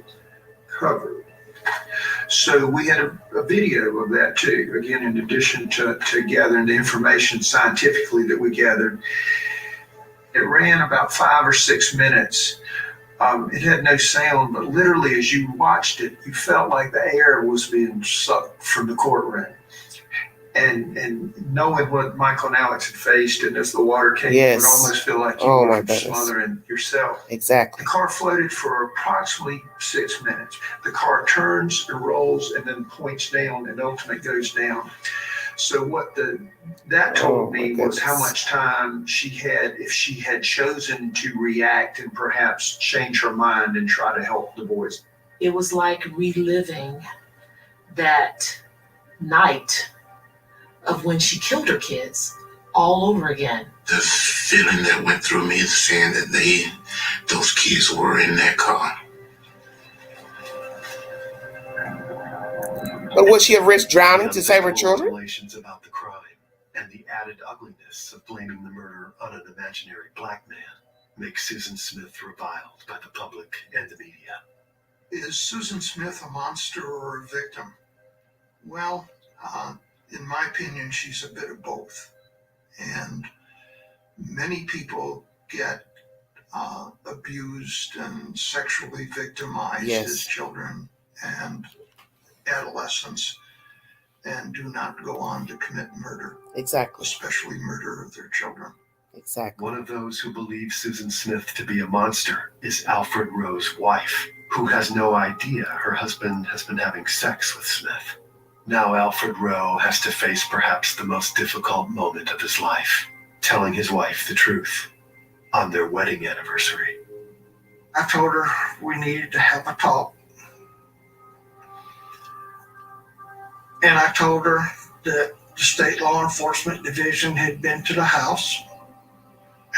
cover. So we had a video of that too, again, in addition to gathering the information scientifically that we gathered. It ran about 5 or 6 minutes. It had no sound, but literally as you watched it, you felt like the air was being sucked from the courtroom. And knowing what Michael and Alex had faced, and as the water came, Yes. you would almost feel like you Oh, my were goodness. smothering yourself. Exactly. The car floated for approximately 6 minutes. The car turns and rolls and then points down and ultimately goes down. So what that told me was how much time she had if she had chosen to react and perhaps change her mind and try to help the boys. It was like reliving that night of when she killed her kids all over again. The feeling that went through me is saying that those kids were in that car. But would she have risked drowning to save her The children? revelations about the crime and the added ugliness of blaming the murder on an imaginary black man makes Susan Smith reviled by the public and the media. Is Susan Smith a monster or a victim? Well, in my opinion, she's a bit of both. And many people get abused and sexually victimized Yes. as children and adolescents and do not go on to commit murder, Exactly. especially murder of their children. Exactly. One of those who believe Susan Smith to be a monster is Alfred Row's wife, who has no idea her husband has been having sex with Smith. Now Alfred Row has to face perhaps the most difficult moment of his life, telling his wife the truth on their wedding anniversary. I told her we needed to have a talk. And I told her that the state law enforcement division had been to the house.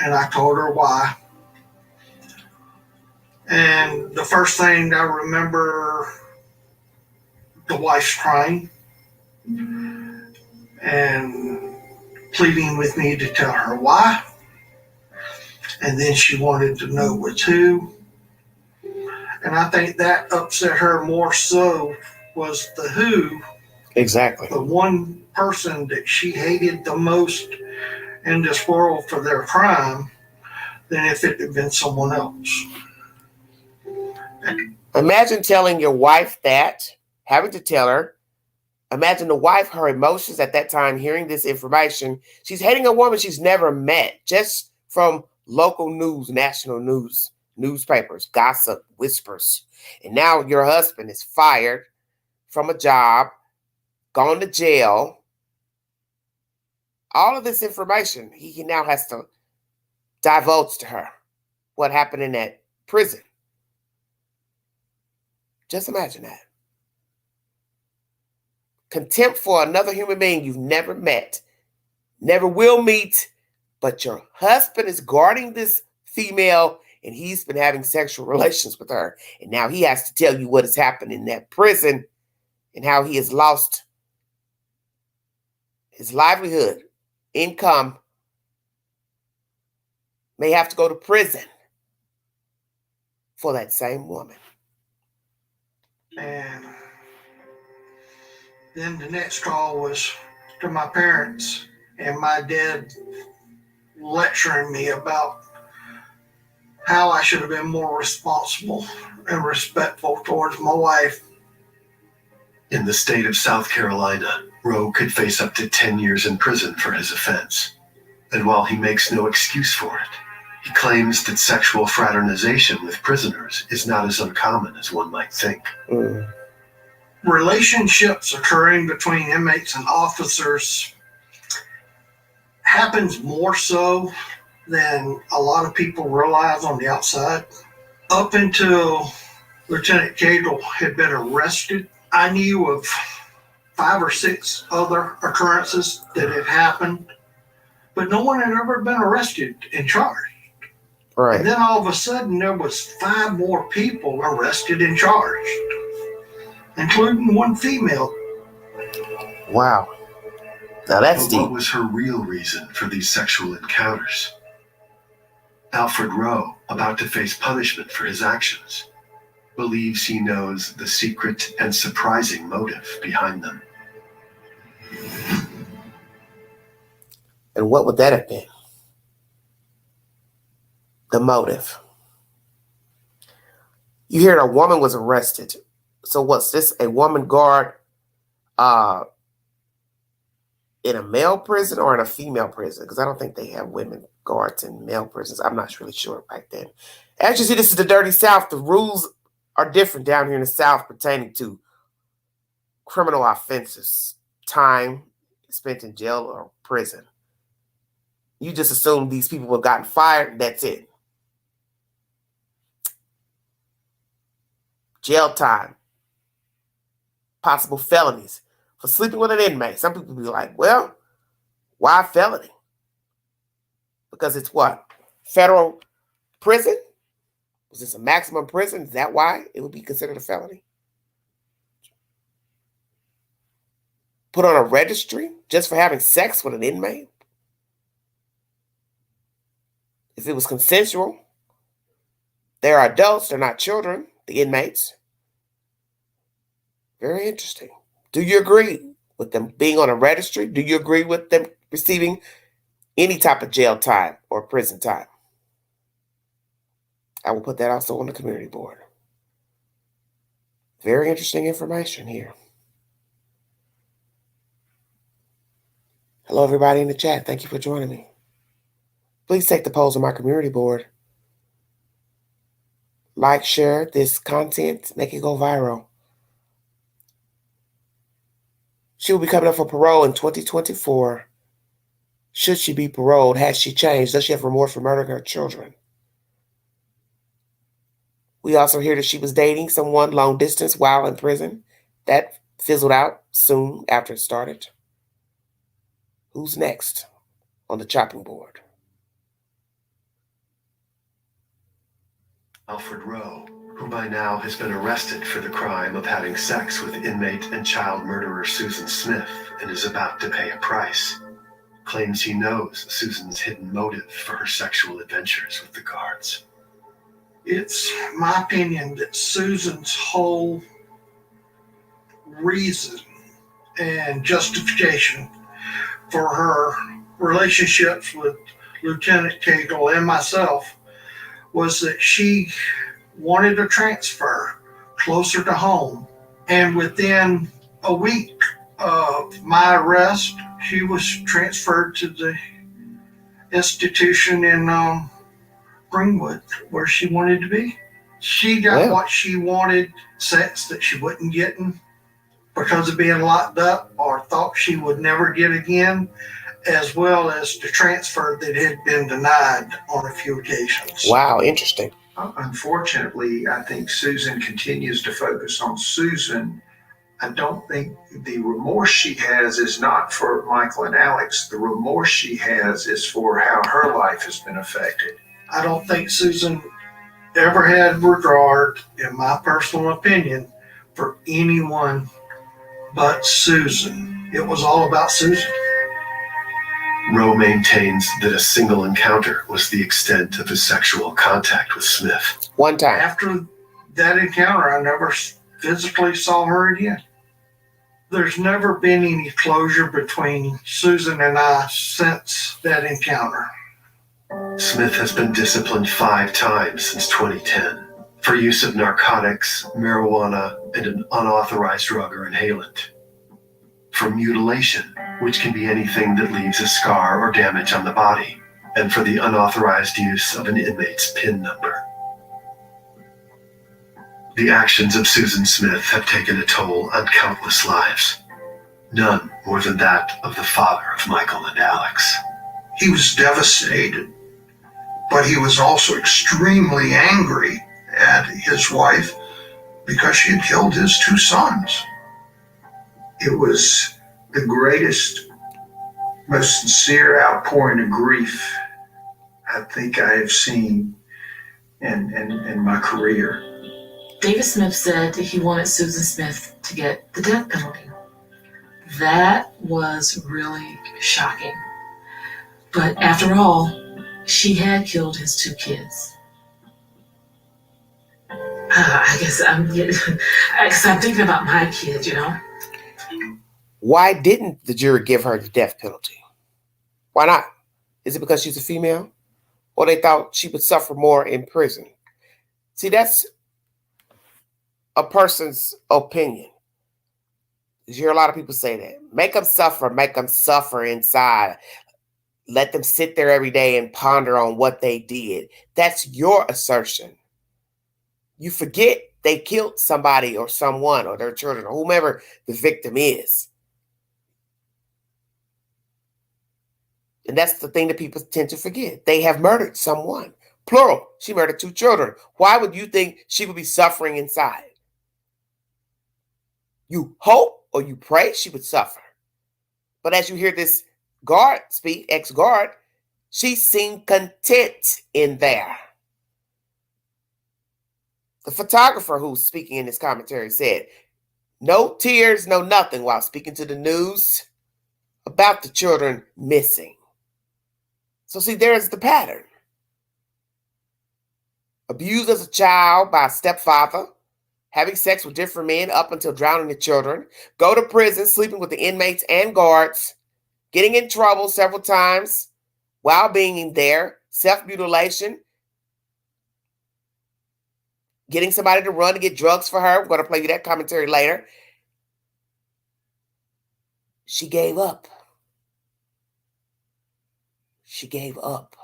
And I told her why. And the first thing I remember, the wife's crying and pleading with me to tell her why. And then she wanted to know with who. And I think that upset her more so was the who. Exactly. The one person that she hated the most in this world for their crime than if it had been someone else. Imagine telling your wife that, having to tell her. Imagine the wife, her emotions at that time, hearing this information. She's hating a woman she's never met, just from local news, national news, newspapers, gossip, whispers. And now your husband is fired from a job, gone to jail. All of this information, he now has to divulge to her what happened in that prison. Just imagine that. Contempt for another human being you've never met, never will meet, but your husband is guarding this female and he's been having sexual relations with her. And now he has to tell you what has happened in that prison and how he has lost his livelihood, income, may have to go to prison for that same woman. And then the next call was to my parents and my dad lecturing me about how I should have been more responsible and respectful towards my wife. In the state of South Carolina, Row could face up to 10 years in prison for his offense. And while he makes no excuse for it, he claims that sexual fraternization with prisoners is not as uncommon as one might think. Relationships occurring between inmates and officers happens more so than a lot of people realize on the outside. Up until Lieutenant Cagle had been arrested, I knew of 5 or 6 other occurrences that had happened, but no one had ever been arrested and charged. Right. And then all of a sudden, there was 5 more people arrested and charged, including 1 female. Wow. Now that's But deep. what was her real reason for these sexual encounters? Alfred Row, about to face punishment for his actions, believes he knows the secret and surprising motive behind them. And what would that have been? The motive. You hear a woman was arrested. So what's this? A woman guard in a male prison or in a female prison? Because I don't think they have women guards in male prisons. I'm not really sure back then. As you see, this is the dirty South. The rules are different down here in the South pertaining to criminal offenses, time spent in jail or prison. You just assume these people have gotten fired. That's it. Jail time. Possible felonies for sleeping with an inmate. Some people be like, well, why felony? Because it's what? Federal prison? Was this a maximum prison? Is that why it would be considered a felony? Put on a registry just for having sex with an inmate? If it was consensual, they're adults, they're not children, the inmates. Very interesting. Do you agree with them being on a registry? Do you agree with them receiving any type of jail time or prison time? I will put that also on the community board. Very interesting information here. Hello, everybody in the chat. Thank you for joining me. Please take the polls on my community board. Like, share this content, make it go viral. She will be coming up for parole in 2024. Should she be paroled? Has she changed? Does she have remorse for murdering her children? We also hear that she was dating someone long distance while in prison. That fizzled out soon after it started. Who's next on the chopping board? Alfred Row, who by now has been arrested for the crime of having sex with inmate and child murderer Susan Smith and is about to pay a price, claims he knows Susan's hidden motive for her sexual adventures with the guards. It's my opinion that Susan's whole reason and justification for her relationships with Lieutenant Cagle and myself was that she wanted a transfer closer to home. And within a week of my arrest, she was transferred to the institution in Greenwood where she wanted to be. She got what she wanted, sex that she wasn't getting because of being locked up or thought she would never get again, as well as the transfer that had been denied on a few occasions. Wow, interesting. Unfortunately, I think Susan continues to focus on Susan. I don't think the remorse she has is not for Michael and Alex. The remorse she has is for how her life has been affected. I don't think Susan ever had regard, in my personal opinion, for anyone but Susan. It was all about Susan. Rowe maintains that a single encounter was the extent of his sexual contact with Smith. One time. After that encounter, I never physically saw her again. There's never been any closure between Susan and I since that encounter. Smith has been disciplined 5 times since 2010 for use of narcotics, marijuana, and an unauthorized drug or inhalant. For mutilation, which can be anything that leaves a scar or damage on the body, and for the unauthorized use of an inmate's PIN number. The actions of Susan Smith have taken a toll on countless lives, none more than that of the father of Michael and Alex. He was devastated, but he was also extremely angry at his wife because she had killed his 2 sons. It was the greatest, most sincere outpouring of grief I think I have seen in my career. David Smith said that he wanted Susan Smith to get the death penalty. That was really shocking. But after all, she had killed his 2 kids. I guess I'm thinking about my kids, Why didn't the jury give her the death penalty? Why not? Is it because she's a female? Or they thought she would suffer more in prison? See, that's a person's opinion. You hear a lot of people say that. Make them suffer inside. Let them sit there every day and ponder on what they did. That's your assertion. You forget they killed somebody or someone or their children or whomever the victim is. And that's the thing that people tend to forget. They have murdered someone. Plural. She murdered 2 children. Why would you think she would be suffering inside? You hope or you pray she would suffer. But as you hear this guard speak, ex-guard, she seemed content in there. The photographer who's speaking in this commentary said, no tears, no nothing while speaking to the news about the children missing. So see, there's the pattern. Abused as a child by a stepfather, having sex with different men up until drowning the children, go to prison, sleeping with the inmates and guards, getting in trouble several times while being there, self-mutilation, getting somebody to run to get drugs for her. I'm going to play you that commentary later. She gave up. She gave up.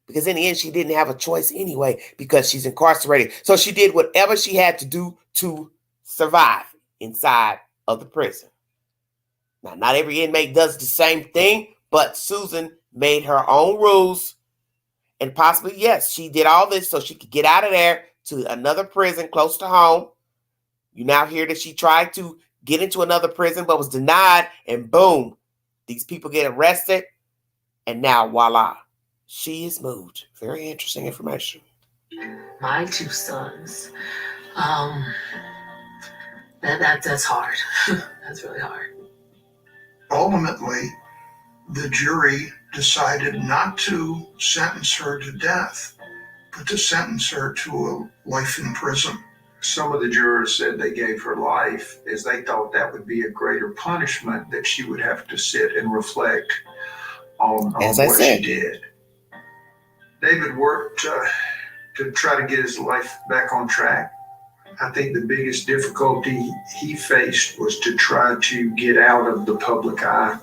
Because in the end, she didn't have a choice anyway because she's incarcerated. So she did whatever she had to do to survive inside of the prison. Now, not every inmate does the same thing, but Susan made her own rules. And possibly, yes, she did all this so she could get out of there to another prison close to home. You now hear that she tried to get into another prison but was denied. And boom, these people get arrested. And now, voila. She is moved. Very interesting information. My 2 sons. That's hard. That's really hard. Ultimately, the jury decided not to sentence her to death, but to sentence her to a life in prison. Some of the jurors said they gave her life as they thought that would be a greater punishment, that she would have to sit and reflect on what she did. David worked to try to get his life back on track. I think the biggest difficulty he faced was to try to get out of the public eye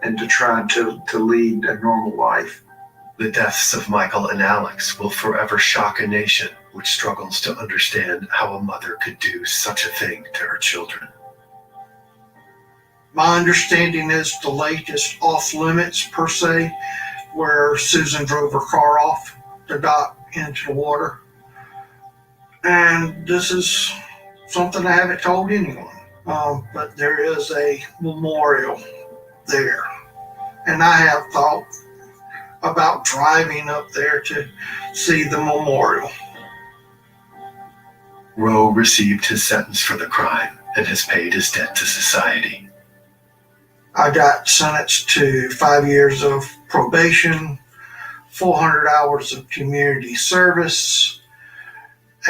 and to try to lead a normal life. The deaths of Michael and Alex will forever shock a nation which struggles to understand how a mother could do such a thing to her children. My understanding is the lake is off limits per se, where Susan drove her car off the dock into the water. And this is something I haven't told anyone, but there is a memorial there. And I have thought about driving up there to see the memorial. Row received his sentence for the crime and has paid his debt to society. I got sentenced to 5 years of probation, 400 hours of community service,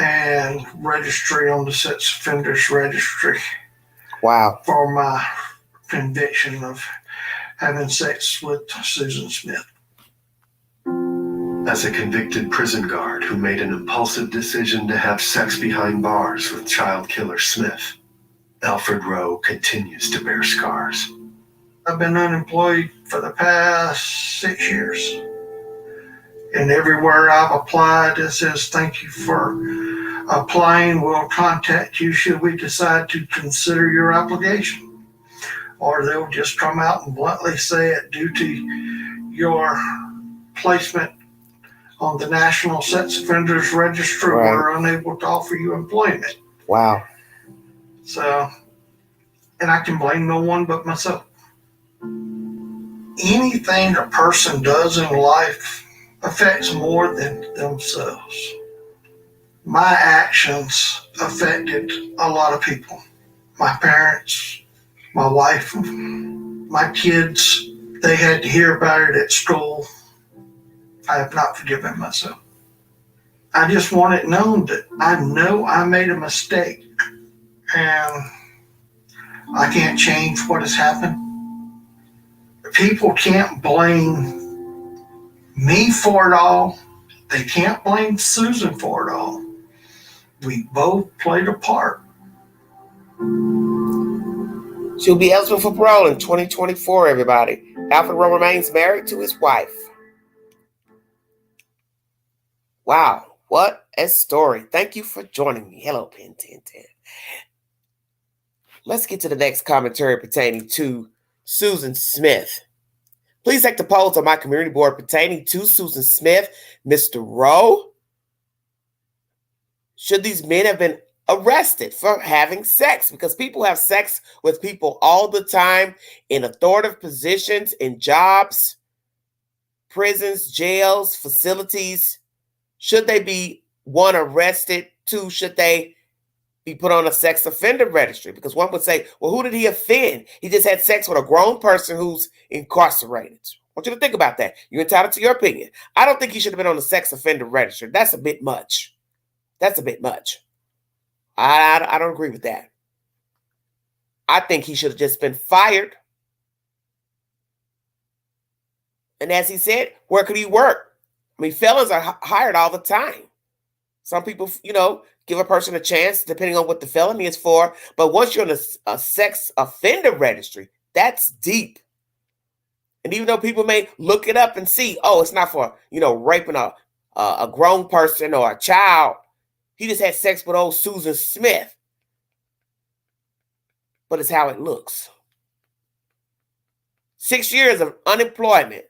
and registry on the sex offenders registry. Wow. For my conviction of having sex with Susan Smith. As a convicted prison guard who made an impulsive decision to have sex behind bars with child killer Smith, Alfred Row continues to bear scars. I've been unemployed for the past 6 years. And everywhere I've applied, it says, thank you for applying. We'll contact you should we decide to consider your application. Or they'll just come out and bluntly say it due to your placement on the National Sex Offenders Registry, right, we're unable to offer you employment. Wow. So and I can blame no one but myself. Anything a person does in life affects more than themselves. My actions affected a lot of people. My parents, my wife, my kids, they had to hear about it at school. I have not forgiven myself. I just want it known that I know I made a mistake and I can't change what has happened. People can't blame me for it all. They can't blame Susan for it all. We both played a part. She'll be eligible for parole in 2024, everybody. Alfred Row remains married to his wife. Wow, what a story. Thank you for joining me. Hello, Pen 1010. Let's get to the next commentary pertaining to Susan Smith. Please take the polls on my community board pertaining to Susan Smith, Mr. Rowe. Should these men have been arrested for having sex? Because people have sex with people all the time in authoritative positions, in jobs, prisons, jails, facilities. Should they be, one, arrested? Two, should they be put on a sex offender registry? Because one would say, well, who did he offend? He just had sex with a grown person who's incarcerated. I want you to think about that. You're entitled to your opinion. I don't think he should have been on the sex offender registry. That's a bit much. That's a bit much. I don't agree with that. I think he should have just been fired. And as he said, where could he work? I mean, felons are hired all the time. Some people, give a person a chance depending on what the felony is for. But once you're on a sex offender registry, that's deep. And even though people may look it up and see, oh, it's not for, raping a grown person or a child. He just had sex with old Susan Smith. But it's how it looks. 6 years of unemployment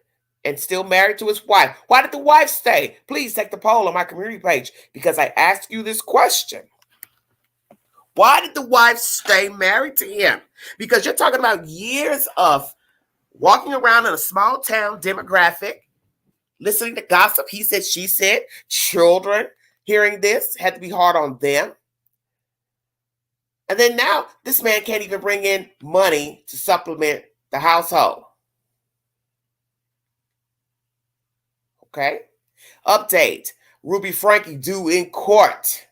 and still married to his wife. Why did the wife stay? Please take the poll on my community page because I asked you this question. Why did the wife stay married to him? Because you're talking about years of walking around in a small town demographic, listening to gossip, he said, she said, children hearing this had to be hard on them. And then now this man can't even bring in money to supplement the household. Okay. Update. Ruby Frankie due in court.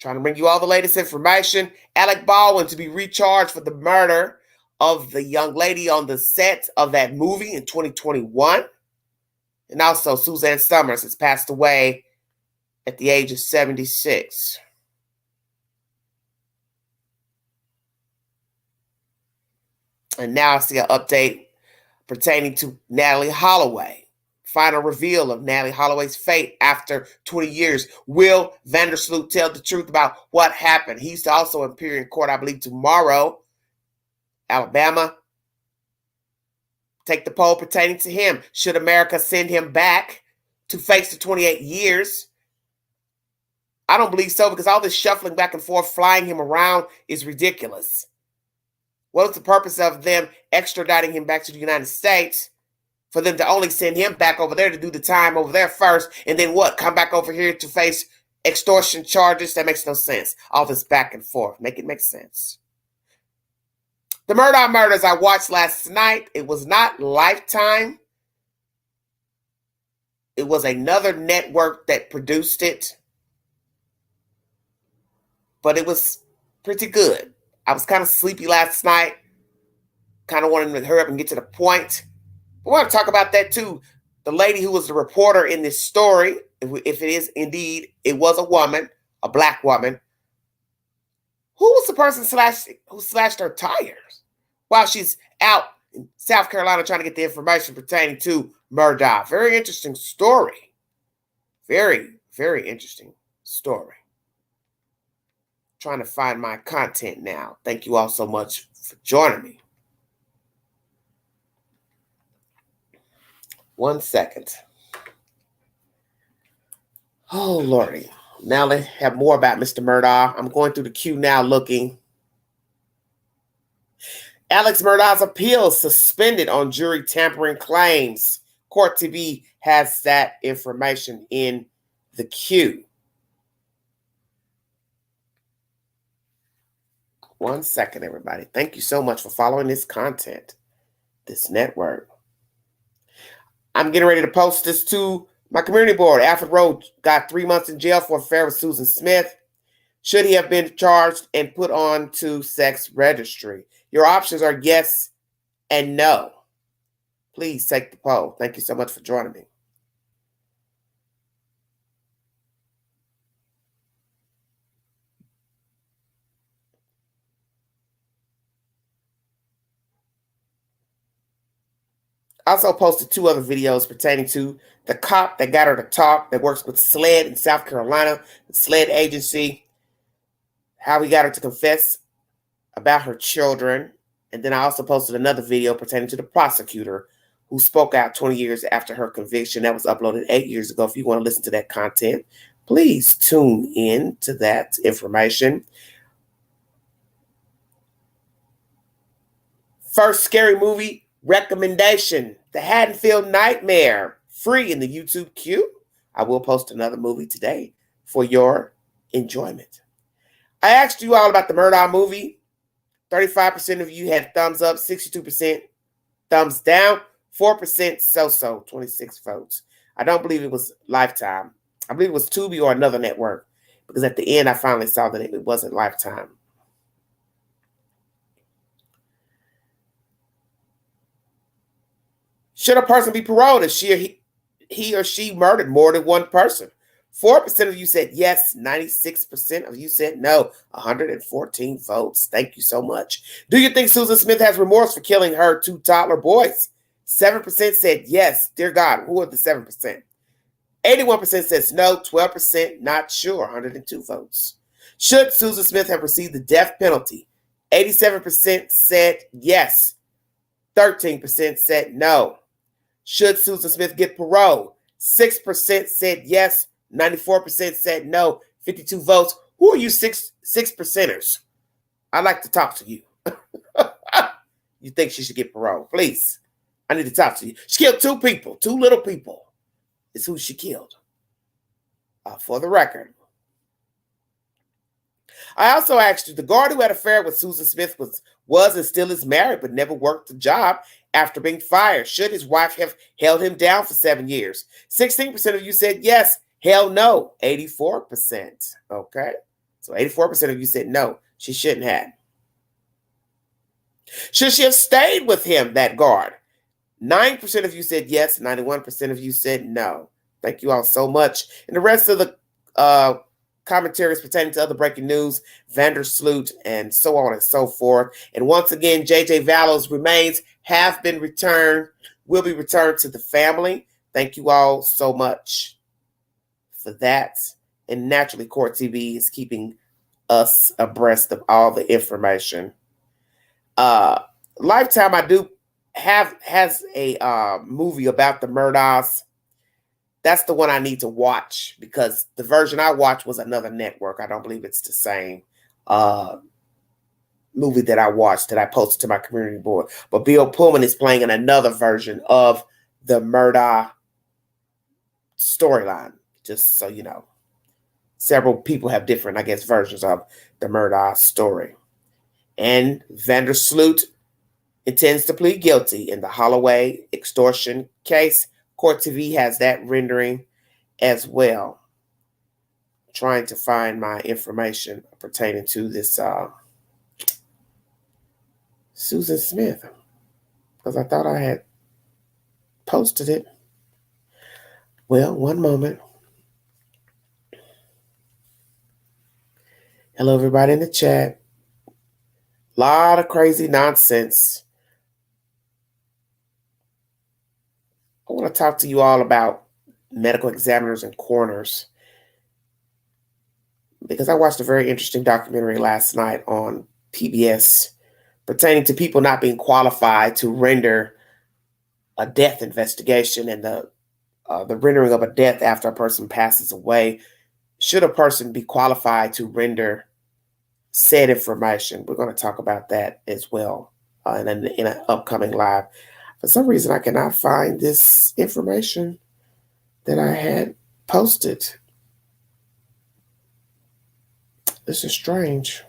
Trying to bring you all the latest information. Alec Baldwin to be recharged for the murder of the young lady on the set of that movie in 2021. And also Suzanne Summers has passed away at the age of 76. And now I see an update pertaining to Natalie Holloway. Final reveal of Natalie Holloway's fate after 20 years. Will Vandersloot tell the truth about what happened? He's also appear in court, I believe, tomorrow. Alabama. Take the poll pertaining to him. Should America send him back to face the 28 years? I don't believe so, because all this shuffling back and forth, flying him around is ridiculous. What is the purpose of them extraditing him back to the United States? For them to only send him back over there to do the time over there first, and then what? Come back over here to face extortion charges? That makes no sense. All this back and forth. Make it make sense. The Murdaugh Murders I watched last night, it was not Lifetime. It was another network that produced it. But it was pretty good. I was kind of sleepy last night. Kind of wanted to hurry up and get to the point. We want to talk about that too. The lady who was the reporter in this story, if it is indeed, it was a woman, a black woman. Who was the person who slashed her tires while she's out in South Carolina trying to get the information pertaining to Murdaugh? Very interesting story. Very, very interesting story. Trying to find my content now. Thank you all so much for joining me. 1 second. Oh, Lordy. Now let's have more about Mr. Murdaugh. I'm going through the queue now looking. Alex Murdaugh's appeal suspended on jury tampering claims. Court TV has that information in the queue. 1 second, everybody. Thank you so much for following this content, this network. I'm getting ready to post this to my community board. Alfred Row got 3 months in jail for affair with Susan Smith. Should he have been charged and put on to sex registry? Your options are yes and no. Please take the poll. Thank you so much for joining me. I also posted 2 other videos pertaining to the cop that got her to talk, that works with SLED in South Carolina, the SLED agency, how he got her to confess about her children. And then I also posted another video pertaining to the prosecutor who spoke out 20 years after her conviction. That was uploaded 8 years ago. If you want to listen to that content, please tune in to that information. First scary movie recommendation, The Haddonfield Nightmare, free in the YouTube queue. I will post another movie today for your enjoyment. I asked you all about the Murdaugh movie. 35% of you had thumbs up, 62% thumbs down, 4% so-so, 26 votes. I don't believe it was Lifetime. I believe it was Tubi or another network, because at the end I finally saw that it wasn't Lifetime. Should a person be paroled if he or she murdered more than one person? 4% of you said yes, 96% of you said no, 114 votes. Thank you so much. Do you think Susan Smith has remorse for killing her 2 toddler boys? 7% said yes. Dear God, who are the 7%? 81% says no, 12% not sure, 102 votes. Should Susan Smith have received the death penalty? 87% said yes, 13% said no. Should Susan Smith get parole? 6% said yes, 94% said no, 52 votes. Who are you 6%ers? I'd like to talk to you. You think she should get parole? Please, I need to talk to you. She killed 2 people, 2 little people. It's who she killed. For the record. I also asked you, the guard who had an affair with Susan Smith was and still is married but never worked a job after being fired. Should his wife have held him down for 7 years? 16% of you said yes. Hell no. 84%. Okay. So 84% of you said no. She shouldn't have. Should she have stayed with him, that guard? 9% of you said yes. 91% of you said no. Thank you all so much. And the rest of the commentaries pertaining to other breaking news, Vandersloot, and so on and so forth. And once again, J.J. Vallow's remains have been returned, will be returned to the family. Thank you all so much for that. And naturally, Court TV is keeping us abreast of all the information. Lifetime, I do has a movie about the Murdaughs. That's the one I need to watch, because the version I watched was another network. I don't believe it's the same movie that I watched that I posted to my community board. But Bill Pullman is playing in another version of the Murdaugh storyline, just so you know. Several people have different, I guess, versions of the Murdaugh story. And Vandersloot intends to plead guilty in the Holloway extortion case. Court TV has that rendering as well. I'm trying to find my information pertaining to this Susan Smith, because I thought I had posted it. Well, one moment. Hello, everybody in the chat. A lot of crazy nonsense. I want to talk to you all about medical examiners and coroners, because I watched a very interesting documentary last night on PBS pertaining to people not being qualified to render a death investigation and the rendering of a death after a person passes away. Should a person be qualified to render said information? We're going to talk about that as well in an upcoming live. For some reason, I cannot find this information that I had posted. This is strange.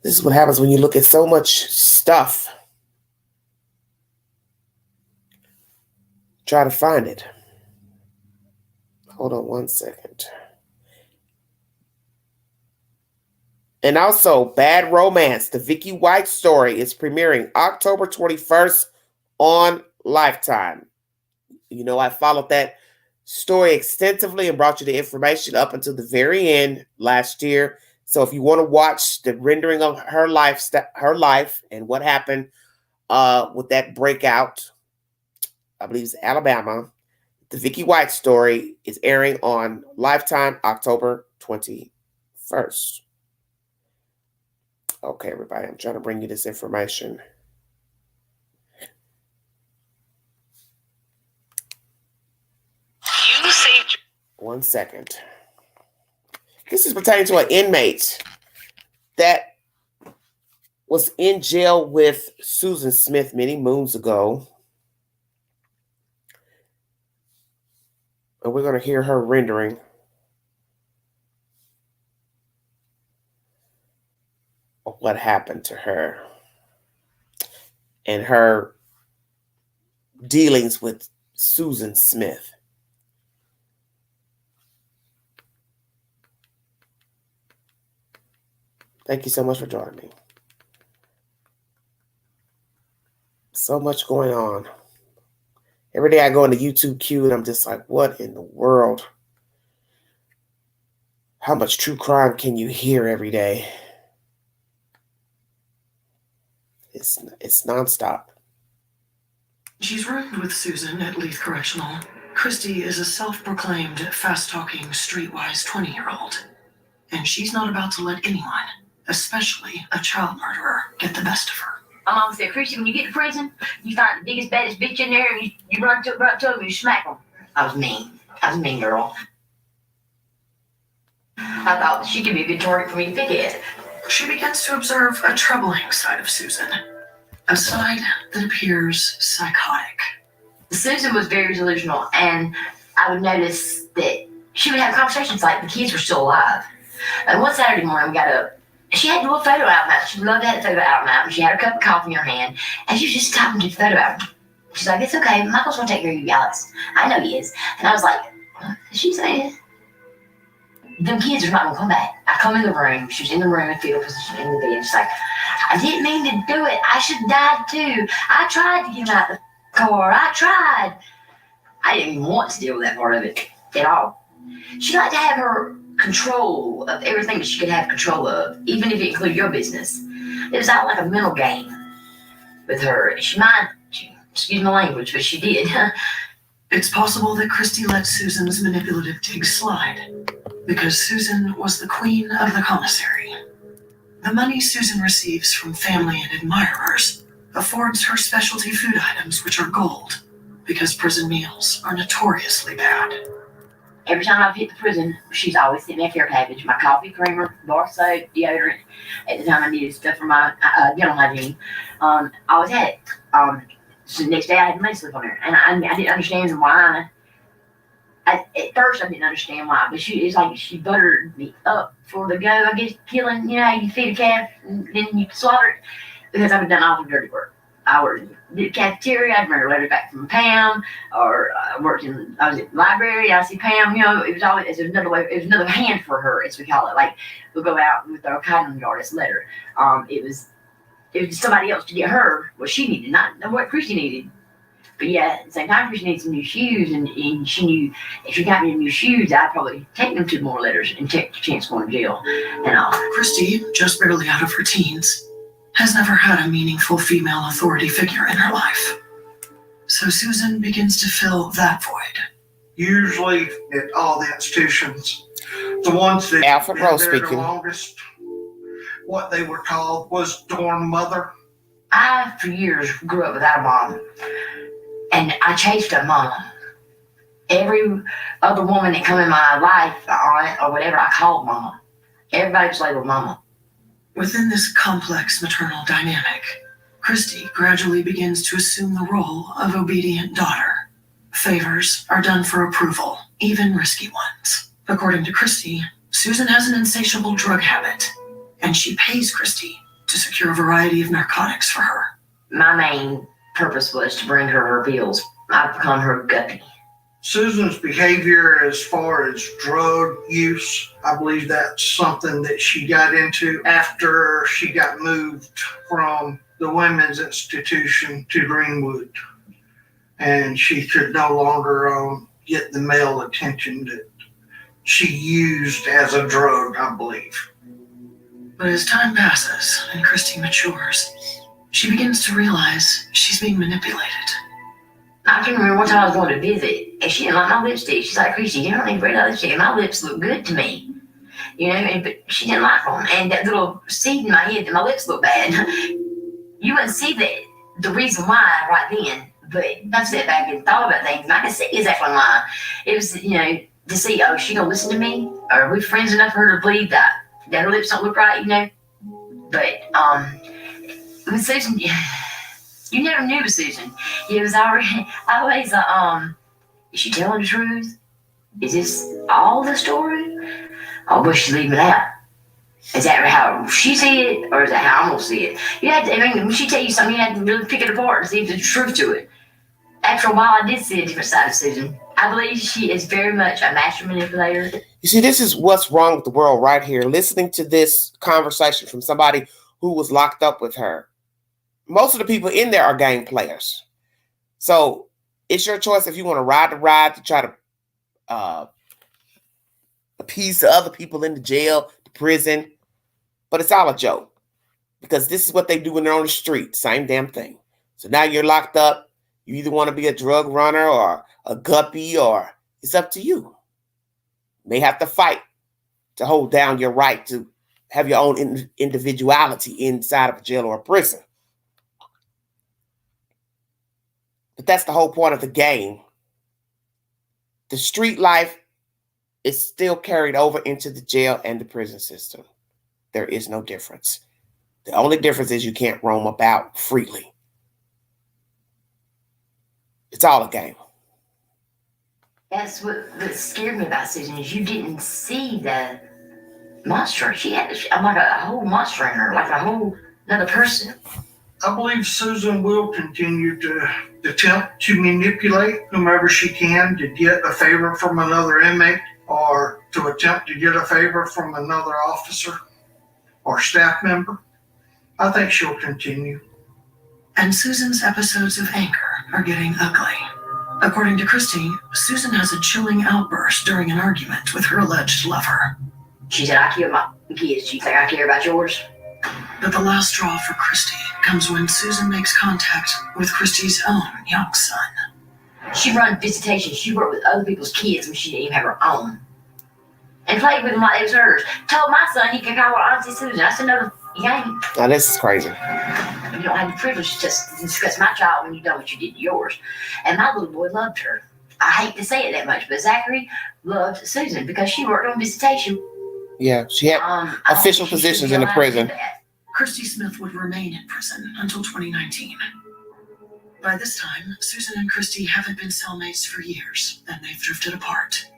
This is what happens when you look at so much stuff. Try to find it. Hold on one second. And also, Bad Romance, the Vicky White story, is premiering October 21st on Lifetime. You know, I followed that story extensively and brought you the information up until the very end last year. So if you want to watch the rendering of her life and what happened with that breakout, I believe it's Alabama, the Vicky White story is airing on Lifetime October 21st. Okay, everybody, I'm trying to bring you this information. One second. This is pertaining to an inmate that was in jail with Susan Smith many moons ago. And we're going to hear her rendering of what happened to her and her dealings with Susan Smith. Thank you so much for joining me. So much going on. Every day I go into YouTube queue and I'm just like, what in the world? How much true crime can you hear every day? It's nonstop. She's roomed with Susan at Leith Correctional. Christy is a self-proclaimed, fast-talking, streetwise 20-year-old. And she's not about to let anyone, especially a child murderer, get the best of her. My mom said, Christy, when you get to prison, you find the biggest, baddest bitch in there, and you run to them and you smack them. I was a mean girl. I thought she could be a good target for me to pick at. She begins to observe a troubling side of Susan. A side that appears psychotic. Susan was very delusional, and I would notice that she would have conversations like the kids were still alive. And one Saturday morning, we got up. She had a little photo album out. She loved to have a photo album out. And she had her cup of coffee in her hand, and she was just talking to the photo album. She's like, it's okay. Michael's going to take care of you, Alex. I know he is. And I was like, what is she saying? Them kids are not going to come back. I come in the room. She was in the room in fetal position in the bed. She's like, I didn't mean to do it. I should have died too. I tried to get him out the car. I tried. I didn't even want to deal with that part of it at all. She liked to have her control of everything that she could have control of, even if it included your business. It was all like a mental game with her. Excuse my language, but she did. It's possible that Christy let Susan's manipulative digs slide, because Susan was the queen of the commissary. The money Susan receives from family and admirers affords her specialty food items, which are gold, because prison meals are notoriously bad. Every time I've hit the prison, she's always sent me a care package. My coffee creamer, bar soap, deodorant. At the time I needed stuff for my dental hygiene. I always had it. So the next day I had money slip on her. And I didn't understand why. At first I didn't understand why. But it's like she buttered me up for the go. I guess killing, you know how you feed a calf and then you slaughter it. Because I've done all the dirty work. I worked in the cafeteria, I'd bring her letters back from Pam, or I was at the library, I see Pam, you know, it was another way, it was another hand for her, as we call it. Like, we'll go out with our cotton yard as letter. It was somebody else to get her what she needed, not what Christy needed. But yeah, at the same time, Christy needed some new shoes, and she knew if she got me new shoes, I'd probably take them 2 more letters and take the chance of going to jail and all. Christy, just barely out of her teens, has never had a meaningful female authority figure in her life. So Susan begins to fill that void. Usually at all the institutions, the ones that Alfred Row been there the speaking. longest, what they were called was dorm mother. I, for years, grew up without a mom, and I chased a mom. Every other woman that come in my life, aunt or whatever, I called mama. Everybody was labeled mama. Within this complex maternal dynamic, Christy gradually begins to assume the role of obedient daughter. Favors are done for approval, even risky ones. According to Christy, Susan has an insatiable drug habit, and she pays Christy to secure a variety of narcotics for her. My main purpose was to bring her pills. I've become her guppy. Susan's behavior as far as drug use, I believe that's something that she got into after she got moved from the women's institution to Greenwood. And she could no longer get the male attention that she used as a drug, I believe. But as time passes and Christy matures, she begins to realize she's being manipulated. I can remember one time I was going to visit, and she didn't like my lipstick. She's like, Christy, you don't need to wear that lipstick. My lips look good to me. But she didn't like them. And that little seed in my head that my lips look bad. You wouldn't see the reason why right then. But I sat back and thought about things, and I can see exactly why. It was, to see, oh, is she gonna listen to me? Or are we friends enough for her to believe that her lips don't look right, But with Susan, you never knew with Susan. It was always is she telling the truth? Is this all the story? Or was she leaving it out? Is that how she see it, or is that how I'm gonna see it? You had to, when she tell you something, you had to really pick it apart and see if there's truth to it. After a while, I did see a different side of Susan. I believe she is very much a master manipulator. You see, this is what's wrong with the world right here. Listening to this conversation from somebody who was locked up with her. Most of the people in there are gang players. So it's your choice if you want to ride the ride to try to appease the other people in the jail, the prison. But it's all a joke. Because this is what they do when they're on the street. Same damn thing. So now you're locked up. You either want to be a drug runner or a guppy, or it's up to you. You may have to fight to hold down your right to have your own individuality inside of a jail or a prison. But that's the whole point of the game. The street life is still carried over into the jail and the prison system. There is no difference. The only difference is you can't roam about freely. It's all a game. That's what scared me about Susan, is you didn't see the monster. She had like a whole monster in her, like a whole another person. I believe Susan will continue to attempt to manipulate whomever she can to get a favor from another inmate, or to attempt to get a favor from another officer or staff member. I think she'll continue. And Susan's episodes of anger are getting ugly. According to Christy, Susan has a chilling outburst during an argument with her alleged lover. She said, I killed my kids. Do you think I care about yours? But the last straw for Christy comes when Susan makes contact with Christy's own young son. She run visitations. She worked with other people's kids when she didn't even have her own. And played with them like it was hers. Told my son he could call her Auntie Susan. I said, no, you ain't. Now this is crazy. You don't have the privilege to discuss my child when you've done what you did to yours. And my little boy loved her. I hate to say it that much, but Zachary loved Susan because she worked on visitation. Yeah, she had official positions in the prison. Christy Smith would remain in prison until 2019. By this time, Susan and Christy haven't been cellmates for years, and they've drifted apart.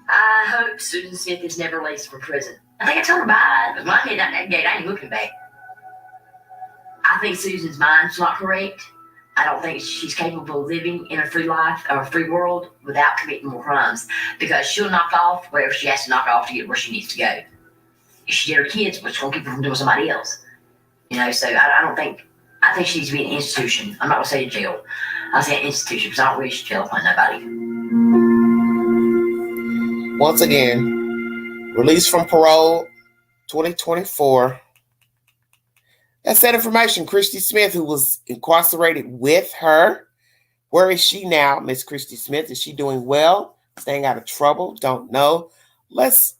I hope Susan Smith is never released from prison. I think I told her bye, but my head out that gate, I ain't looking back. I think Susan's mind's not correct. I don't think she's capable of living in a free life or a free world without committing more crimes, because she'll knock off whatever she has to knock off to get where she needs to go. If she did her kids, what's going to keep her from doing somebody else? So I think she needs to be in an institution. I'm not going to say jail. I'll say an institution, because I don't wish jail upon nobody. Once again, released from Parole 2024. That's that information. Christy Smith, who was incarcerated with her. Where is she now, Miss Christy Smith? Is she doing well? Staying out of trouble? Don't know. Let's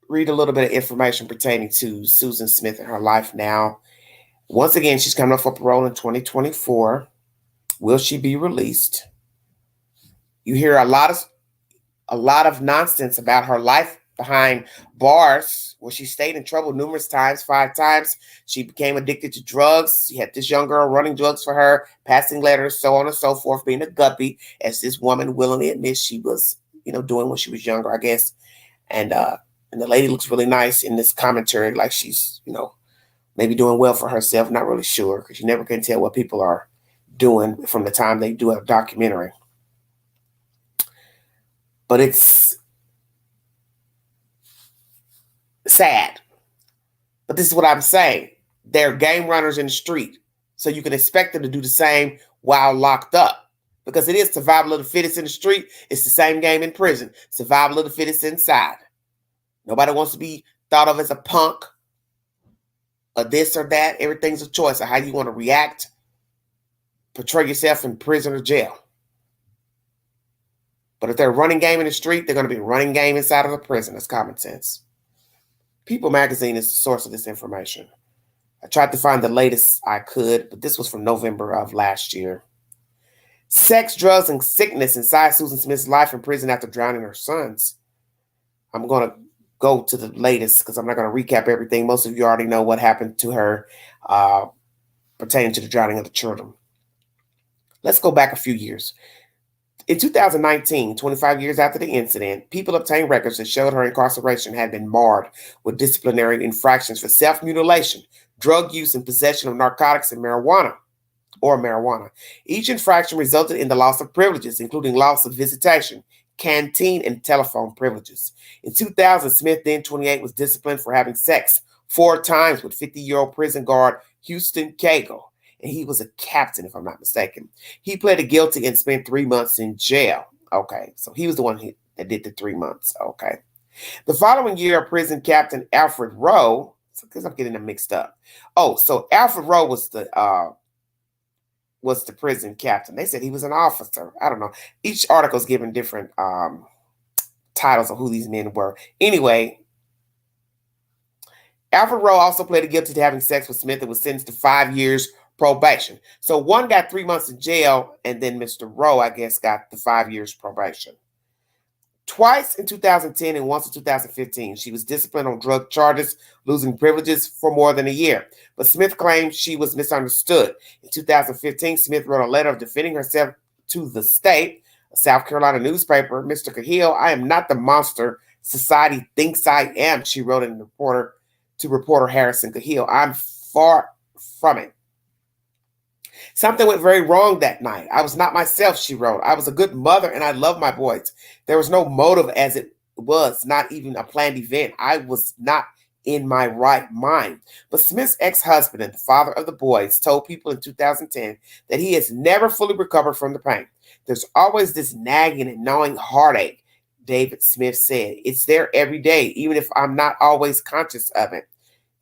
read a little bit of information pertaining to Susan Smith and her life now. Once again, she's coming up for parole in 2024. Will she be released? You hear a lot of nonsense about her life behind bars where she stayed in trouble numerous times, 5 times. She became addicted to drugs. She had this young girl running drugs for her, passing letters, so on and so forth, being a guppy, as this woman willingly admits she was, doing when she was younger, I guess. And the lady looks really nice in this commentary, like she's, maybe doing well for herself. Not really sure, because you never can tell what people are doing from the time they do a documentary. But it's sad. But this is what I'm saying. They're game runners in the street. So you can expect them to do the same while locked up. Because it is survival of the fittest in the street. It's the same game in prison. Survival of the fittest inside. Nobody wants to be thought of as a punk or this or that. Everything's a choice of how you want to react, portray yourself in prison or jail. But if they're running game in the street, they're going to be running game inside of a prison. That's common sense. People magazine is the source of this information. I tried to find the latest I could, but this was from November of last year. Sex, drugs, and sickness inside Susan Smith's life in prison after drowning her sons. I'm going to go to the latest because I'm not going to recap everything. Most of you already know what happened to her pertaining to the drowning of the children. Let's go back a few years. In 2019, 25 years after the incident, people obtained records that showed her incarceration had been marred with disciplinary infractions for self-mutilation, drug use, and possession of narcotics and marijuana. Each infraction resulted in the loss of privileges, including loss of visitation, canteen, and telephone privileges. In 2000, Smith, then 28, was disciplined for having sex 4 times with 50-year-old prison guard Houston Cagle. And he was a captain, if I'm not mistaken. He pleaded guilty and spent 3 months in jail. Okay, so he was the one that did the 3 months. Okay. The following year, prison captain Alfred Row, because I'm getting them mixed up. Oh, so Alfred Row was the prison captain. They said he was an officer. I don't know. Each article is given different titles of who these men were. Anyway, Alfred Row also pleaded guilty to having sex with Smith and was sentenced to 5 years probation. So one got 3 months in jail, and then Mr. Rowe, I guess, got the 5 years probation. Twice in 2010 and once in 2015, she was disciplined on drug charges, losing privileges for more than a year. But Smith claimed she was misunderstood. In 2015, Smith wrote a letter defending herself to the State, a South Carolina newspaper. Mr. Cahill, I am not the monster society thinks I am, she wrote to reporter Harrison Cahill. I'm far from it. Something went very wrong that night. I was not myself, she wrote. I was a good mother and I love my boys. There was no motive as it was, not even a planned event. I was not in my right mind. But Smith's ex-husband and the father of the boys told people in 2010 that he has never fully recovered from the pain. There's always this nagging and gnawing heartache, David Smith said. It's there every day, even if I'm not always conscious of it.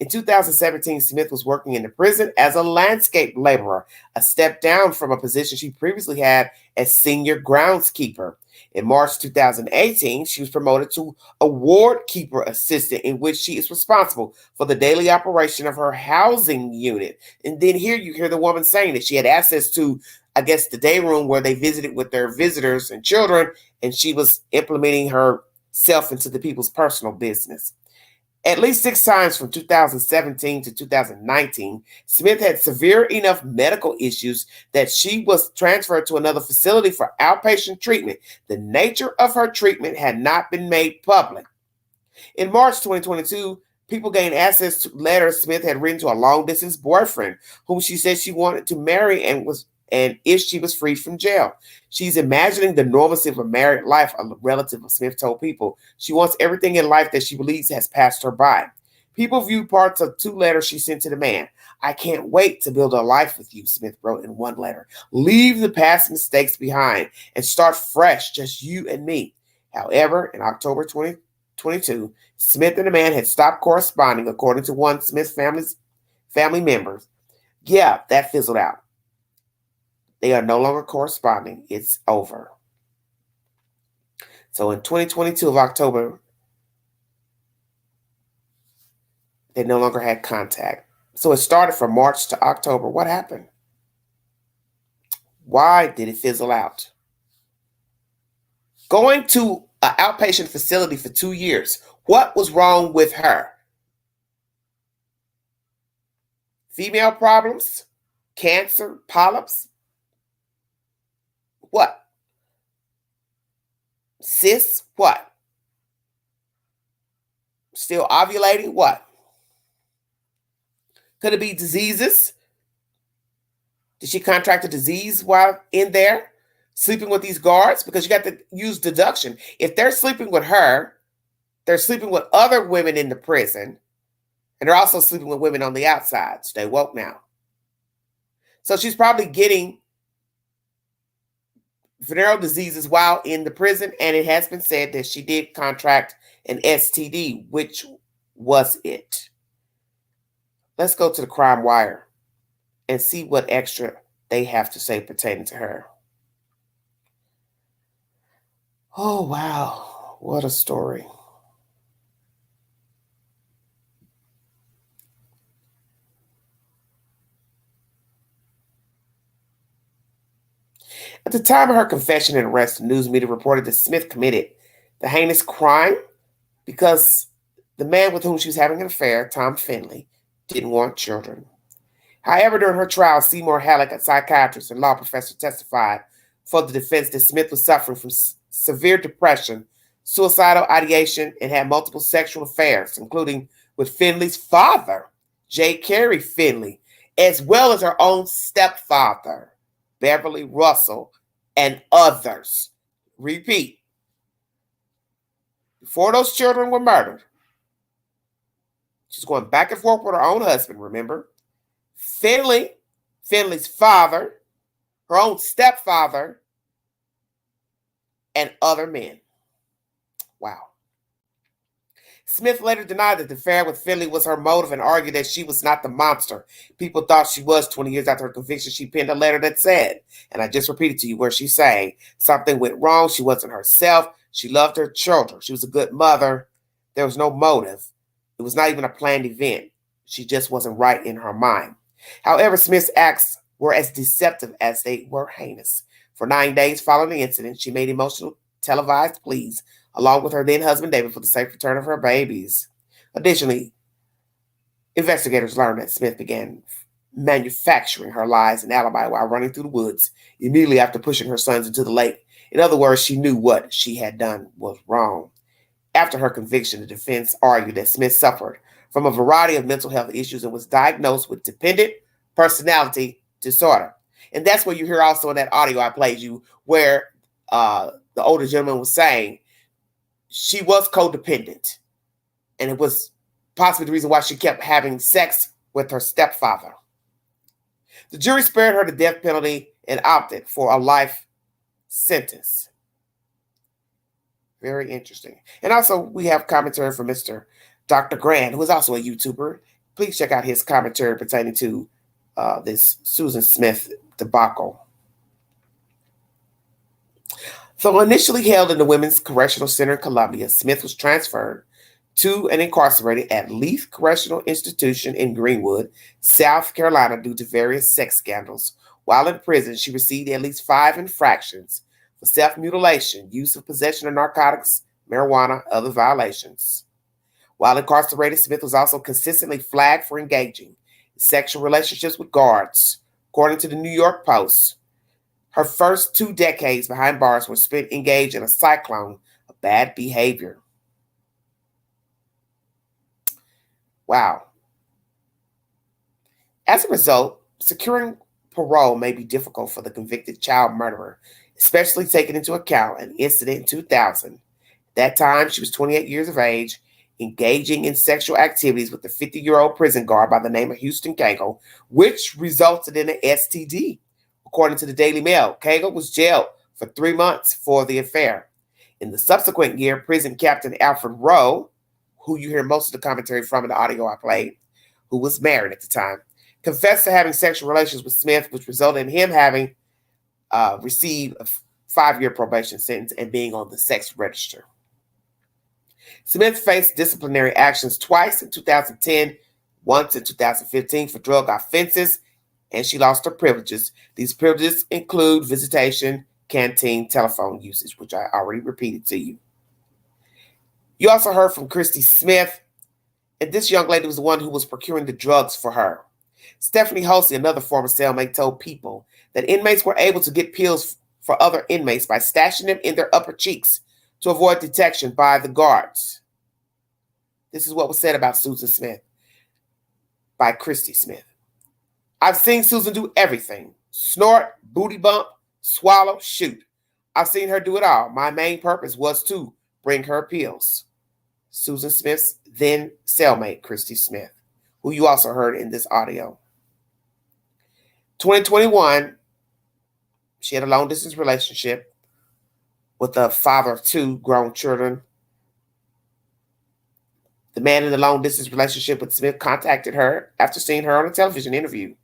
In 2017, Smith was working in the prison as a landscape laborer, a step down from a position she previously had as senior groundskeeper. In March 2018, she was promoted to a ward keeper assistant, in which she is responsible for the daily operation of her housing unit. And then here you hear the woman saying that she had access to, I guess, the day room where they visited with their visitors and children, and she was implementing herself into the people's personal business. At least 6 times from 2017 to 2019, Smith had severe enough medical issues that she was transferred to another facility for outpatient treatment. The nature of her treatment had not been made public. In March 2022, people gained access to letters Smith had written to a long-distance boyfriend, whom she said she wanted to marry and if she was free from jail. She's imagining the normalcy of a married life, a relative of Smith told people. She wants everything in life that she believes has passed her by. People viewed parts of 2 letters she sent to the man. I can't wait to build a life with you, Smith wrote in one letter. Leave the past mistakes behind and start fresh, just you and me. However, in October 2022, Smith and the man had stopped corresponding, according to one Smith family members. Yeah, that fizzled out. They are no longer corresponding. It's over. So in 2022 of October, they no longer had contact. So it started from March to October. What happened? Why did it fizzle out? Going to an outpatient facility for 2 years. What was wrong with her? Female problems? Cancer? Polyps? What? Cysts? What? Still ovulating? What? Could it be diseases? Did she contract a disease while in there? Sleeping with these guards? Because you got to use deduction. If they're sleeping with her, they're sleeping with other women in the prison, and they're also sleeping with women on the outside. Stay woke now. So she's probably getting venereal diseases while in the prison, and it has been said that she did contract an STD. Which was it? Let's go to the Crime Wire and see what extra they have to say pertaining to her. Oh, wow. What a story. At the time of her confession and arrest, the news media reported that Smith committed the heinous crime because the man with whom she was having an affair, Tom Finley, didn't want children. However, during her trial, Seymour Halleck, a psychiatrist and law professor, testified for the defense that Smith was suffering from severe depression, suicidal ideation, and had multiple sexual affairs, including with Finley's father, J. Carey Finley, as well as her own stepfather, Beverly Russell, and others. Repeat. Before those children were murdered, she's going back and forth with her own husband, remember? Finley's father, her own stepfather, and other men. Wow. Smith later denied that the affair with Finley was her motive and argued that she was not the monster people thought she was. 20 years after her conviction, she penned a letter that said, and I just repeated to you where she's saying, something went wrong. She wasn't herself. She loved her children. She was a good mother. There was no motive. It was not even a planned event. She just wasn't right in her mind. However, Smith's acts were as deceptive as they were heinous. For 9 days following the incident, she made emotional televised pleas along with her then husband David for the safe return of her babies. Additionally, investigators learned that Smith began manufacturing her lies and alibi while running through the woods immediately after pushing her sons into the lake. In other words, she knew what she had done was wrong. After her conviction, the defense argued that Smith suffered from a variety of mental health issues and was diagnosed with dependent personality disorder. And that's what you hear also in that audio I played you, where the older gentleman was saying she was codependent. And it was possibly the reason why she kept having sex with her stepfather. The jury spared her the death penalty and opted for a life sentence. Very interesting. And also, we have commentary from Mr. Dr. Grant, who is also a YouTuber. Please check out his commentary pertaining to this Susan Smith debacle. Though initially held in the Women's Correctional Center in Columbia, Smith was transferred to and incarcerated at Leith Correctional Institution in Greenwood, South Carolina, due to various sex scandals. While in prison, she received at least 5 infractions for self-mutilation, use of possession of narcotics, marijuana, other violations. While incarcerated, Smith was also consistently flagged for engaging in sexual relationships with guards. According to the New York Post, her first 2 decades behind bars were spent engaged in a cyclone of bad behavior. Wow. As a result, securing parole may be difficult for the convicted child murderer, especially taking into account an incident in 2000. At that time, she was 28 years of age, engaging in sexual activities with a 50-year-old prison guard by the name of Houston Cagle, which resulted in an STD. According to the Daily Mail, Cagle was jailed for 3 months for the affair. In the subsequent year, prison captain Alfred Row, who you hear most of the commentary from in the audio I played, who was married at the time, confessed to having sexual relations with Smith, which resulted in him having received a 5-year probation sentence and being on the sex register. Smith faced disciplinary actions twice in 2010, once in 2015 for drug offenses, and she lost her privileges. These privileges include visitation, canteen, telephone usage, which I already repeated to you. You also heard from Christy Smith, and this young lady was the one who was procuring the drugs for her. Stephanie Hulsey, another former cellmate, told People that inmates were able to get pills for other inmates by stashing them in their upper cheeks to avoid detection by the guards. This is what was said about Susan Smith by Christy Smith. I've seen Susan do everything. Snort, booty bump, swallow, shoot. I've seen her do it all. My main purpose was to bring her pills. Susan Smith's then cellmate, Christy Smith, who you also heard in this audio. 2021, she had a long-distance relationship with a father of 2 grown children. The man in the long-distance relationship with Smith contacted her after seeing her on a television interview.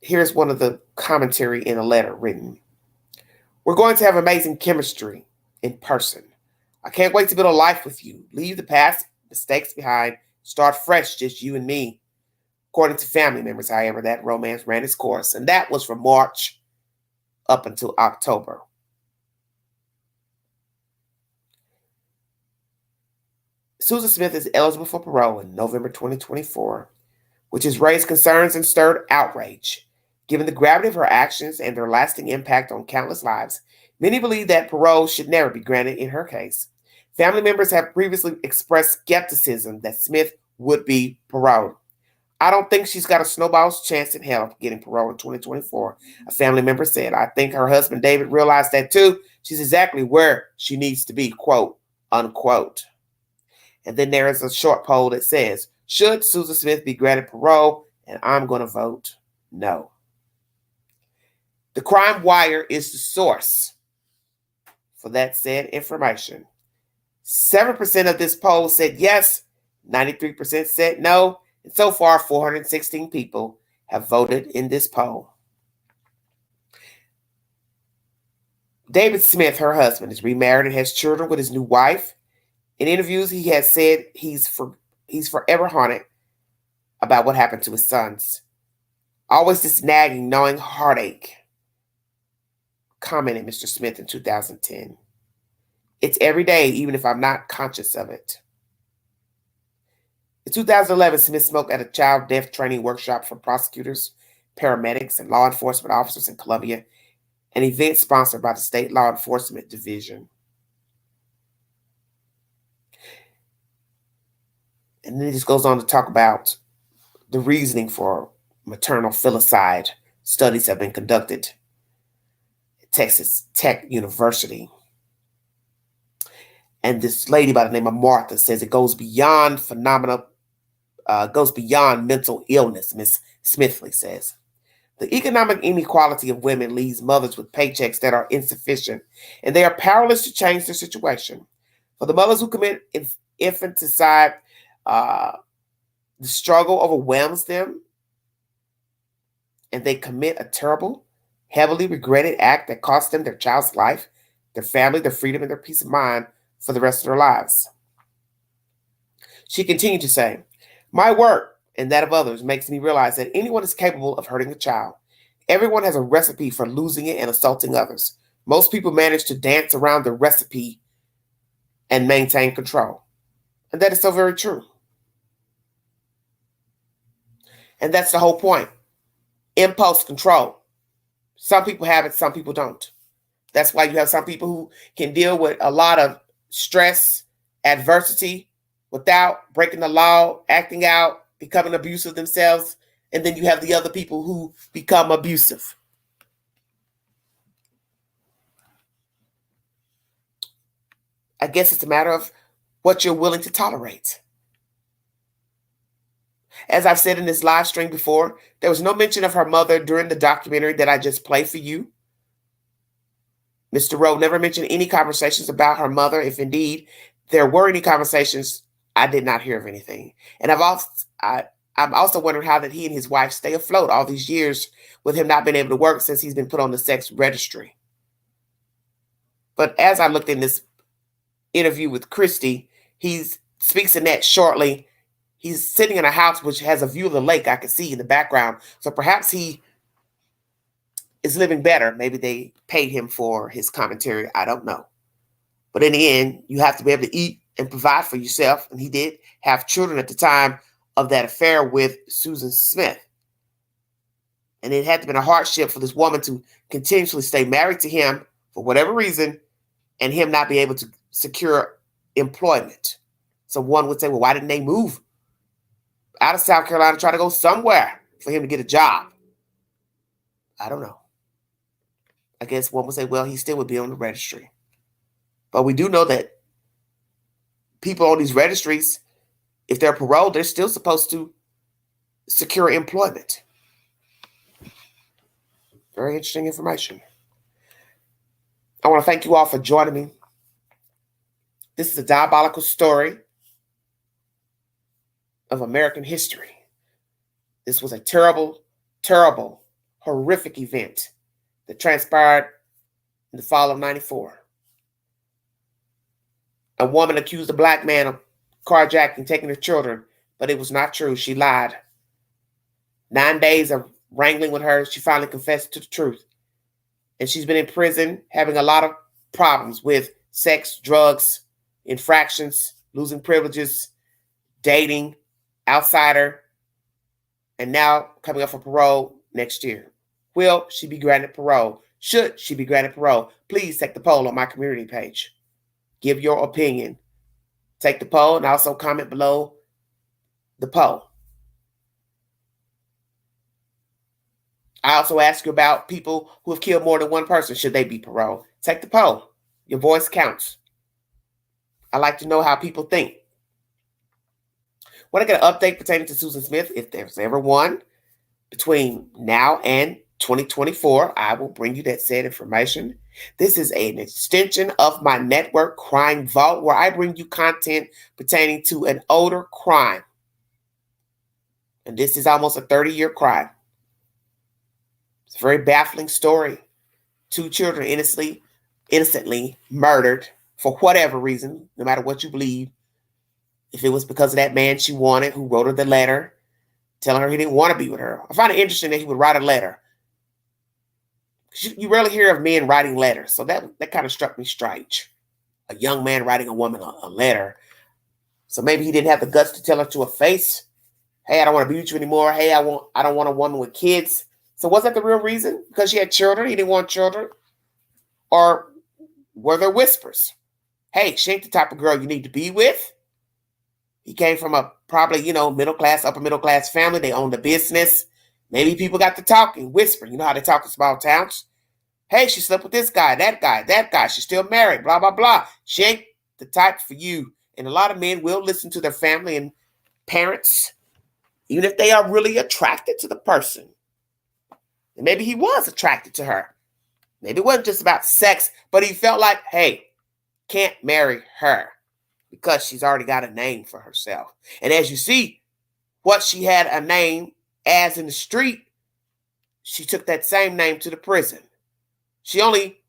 Here's one of the commentary in a letter written. We're going to have amazing chemistry in person. I can't wait to build a life with you. Leave the past mistakes behind. Start fresh, just you and me. According to family members, however, that romance ran its course. And that was from March up until October. Susan Smith is eligible for parole in November 2024, which has raised concerns and stirred outrage. Given the gravity of her actions and their lasting impact on countless lives, many believe that parole should never be granted in her case. Family members have previously expressed skepticism that Smith would be paroled. I don't think she's got a snowball's chance in hell of getting parole in 2024, a family member said. I think her husband David realized that too. She's exactly where she needs to be, quote, unquote. And then there is a short poll that says, should Susan Smith be granted parole? And I'm going to vote no. The Crime Wire is the source for that said information. 7% of this poll said yes, 93% said no, and so far 416 people have voted in this poll. David Smith, her husband, is remarried and has children with his new wife. In interviews, he has said he's forever haunted about what happened to his sons. Always this nagging, gnawing heartache, commented Mr. Smith in 2010. It's every day, even if I'm not conscious of it. In 2011, Smith spoke at a child death training workshop for prosecutors, paramedics, and law enforcement officers in Columbia, an event sponsored by the State Law Enforcement Division. And then it just goes on to talk about the reasoning for maternal filicide. Studies have been conducted at Texas Tech University. And this lady by the name of Martha says it goes beyond mental illness, Ms. Smithley says. The economic inequality of women leaves mothers with paychecks that are insufficient, and they are powerless to change their situation. For the mothers who commit infanticide, the struggle overwhelms them, and they commit a terrible, heavily regretted act that costs them their child's life, their family, their freedom, and their peace of mind for the rest of their lives. She continued to say, my work and that of others makes me realize that anyone is capable of hurting a child. Everyone has a recipe for losing it and assaulting others. Most people manage to dance around the recipe and maintain control. And that is so very true. And that's the whole point. Impulse control. Some people have it, some people don't. That's why you have some people who can deal with a lot of stress, adversity, without breaking the law, acting out, becoming abusive themselves. And then you have the other people who become abusive. I guess it's a matter of what you're willing to tolerate. As I've said in this live stream before, there was no mention of her mother during the documentary that I just played for you. Mr. Rowe never mentioned any conversations about her mother. If indeed there were any conversations, I did not hear of anything. And I'm also wondering how that he and his wife stay afloat all these years with him not being able to work since he's been put on the sex registry. But as I looked in this interview with Christy, he speaks in that shortly. He's sitting in a house which has a view of the lake I can see in the background. So perhaps he is living better. Maybe they paid him for his commentary. I don't know. But in the end, you have to be able to eat and provide for yourself. And he did have children at the time of that affair with Susan Smith. And it had to be a hardship for this woman to continuously stay married to him for whatever reason, and him not be able to secure employment. So one would say, well, why didn't they move out of South Carolina, try to go somewhere for him to get a job? I don't know. I guess one would say, well, he still would be on the registry. But we do know that people on these registries, if they're paroled, they're still supposed to secure employment. Very interesting information. I want to thank you all for joining me. This is a diabolical story of American history. This was a terrible, terrible, horrific event that transpired in the fall of '94. A woman accused a black man of carjacking, taking her children, but it was not true. She lied. 9 days of wrangling with her, she finally confessed to the truth. And she's been in prison having a lot of problems with sex, drugs, infractions, losing privileges, dating, outsider, and now coming up for parole next year. Will she be granted parole? Should she be granted parole? Please take the poll on my community page. Give your opinion. Take the poll and also comment below the poll. I also ask you about people who have killed more than one person. Should they be paroled? Take the poll. Your voice counts. I like to know how people think. When I get an update pertaining to Susan Smith, if there's ever one between now and 2024, I will bring you that said information. This is an extension of my network, Crime Vault, where I bring you content pertaining to an older crime. And this is almost a 30-year crime. It's a very baffling story. 2 children innocently murdered for whatever reason, no matter what you believe. If it was because of that man she wanted who wrote her the letter telling her he didn't want to be with her. I find it interesting that he would write a letter. You rarely hear of men writing letters, so that kind of struck me strange. A young man writing a woman a letter. So maybe he didn't have the guts to tell her to her face, hey, I don't want to be with you anymore. Hey, I don't want a woman with kids. So was that the real reason? Because she had children, he didn't want children? Or were there whispers? Hey, she ain't the type of girl you need to be with. He came from a probably, middle class, upper middle class family. They owned a business. Maybe people got to talking, whispering. You know how they talk in small towns? Hey, she slept with this guy, that guy, that guy. She's still married, blah, blah, blah. She ain't the type for you. And a lot of men will listen to their family and parents, even if they are really attracted to the person. And maybe he was attracted to her. Maybe it wasn't just about sex, but he felt like, hey, can't marry her because she's already got a name for herself. And as you see, what she had a name as in the street, she took that same name to the prison. She only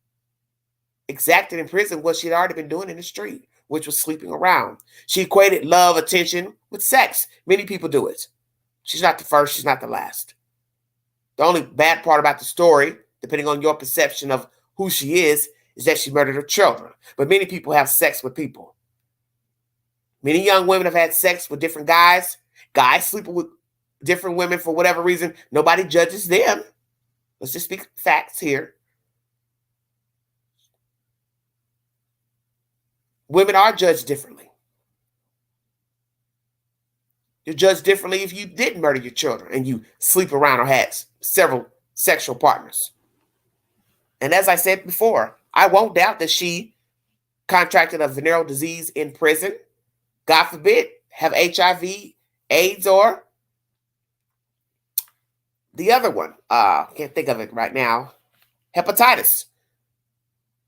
exacted in prison what she'd already been doing in the street, which was sleeping around. She equated love, attention with sex. Many people do it. She's not the first. She's not the last. The only bad part about the story, depending on your perception of who she is that she murdered her children. But many people have sex with people. Many young women have had sex with different guys. Guys sleeping with different women for whatever reason. Nobody judges them. Let's just speak facts here. Women are judged differently. You're judged differently if you didn't murder your children and you sleep around or had several sexual partners. And as I said before, I won't doubt that she contracted a venereal disease in prison. God forbid, have HIV, AIDS, or the other one. Can't think of it right now. Hepatitis.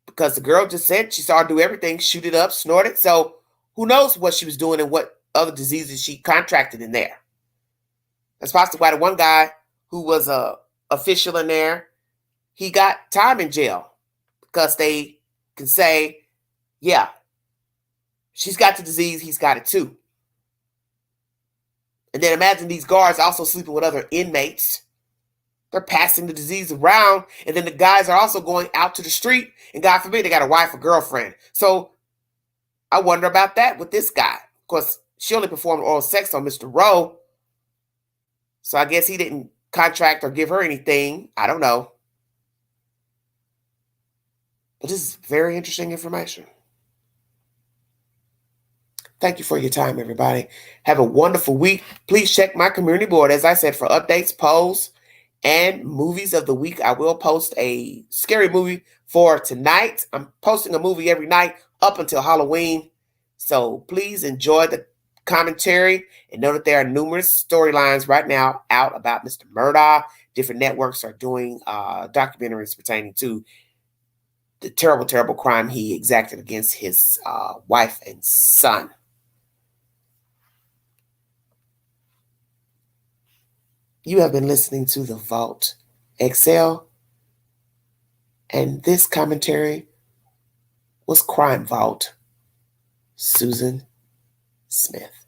Because the girl just said she saw her do everything, shoot it up, snort it. So who knows what she was doing and what other diseases she contracted in there. That's possibly why the one guy who was a official in there, he got time in jail because they can say, yeah, she's got the disease, he's got it too. And then imagine these guards also sleeping with other inmates. They're passing the disease around, and then the guys are also going out to the street, and God forbid they got a wife or girlfriend. So I wonder about that with this guy. Of course, she only performed oral sex on Mr. Row, so I guess he didn't contract or give her anything. I don't know. But this is very interesting information. Thank you for your time, everybody. Have a wonderful week. Please check my community board, as I said, for updates, polls, and movies of the week. I will post a scary movie for tonight. I'm posting a movie every night up until Halloween. So please enjoy the commentary and know that there are numerous storylines right now out about Mr. Murdaugh. Different networks are doing documentaries pertaining to the terrible, terrible crime he exacted against his wife and son. You have been listening to The Vault XL, and this commentary was Crime Vault, Susan Smith.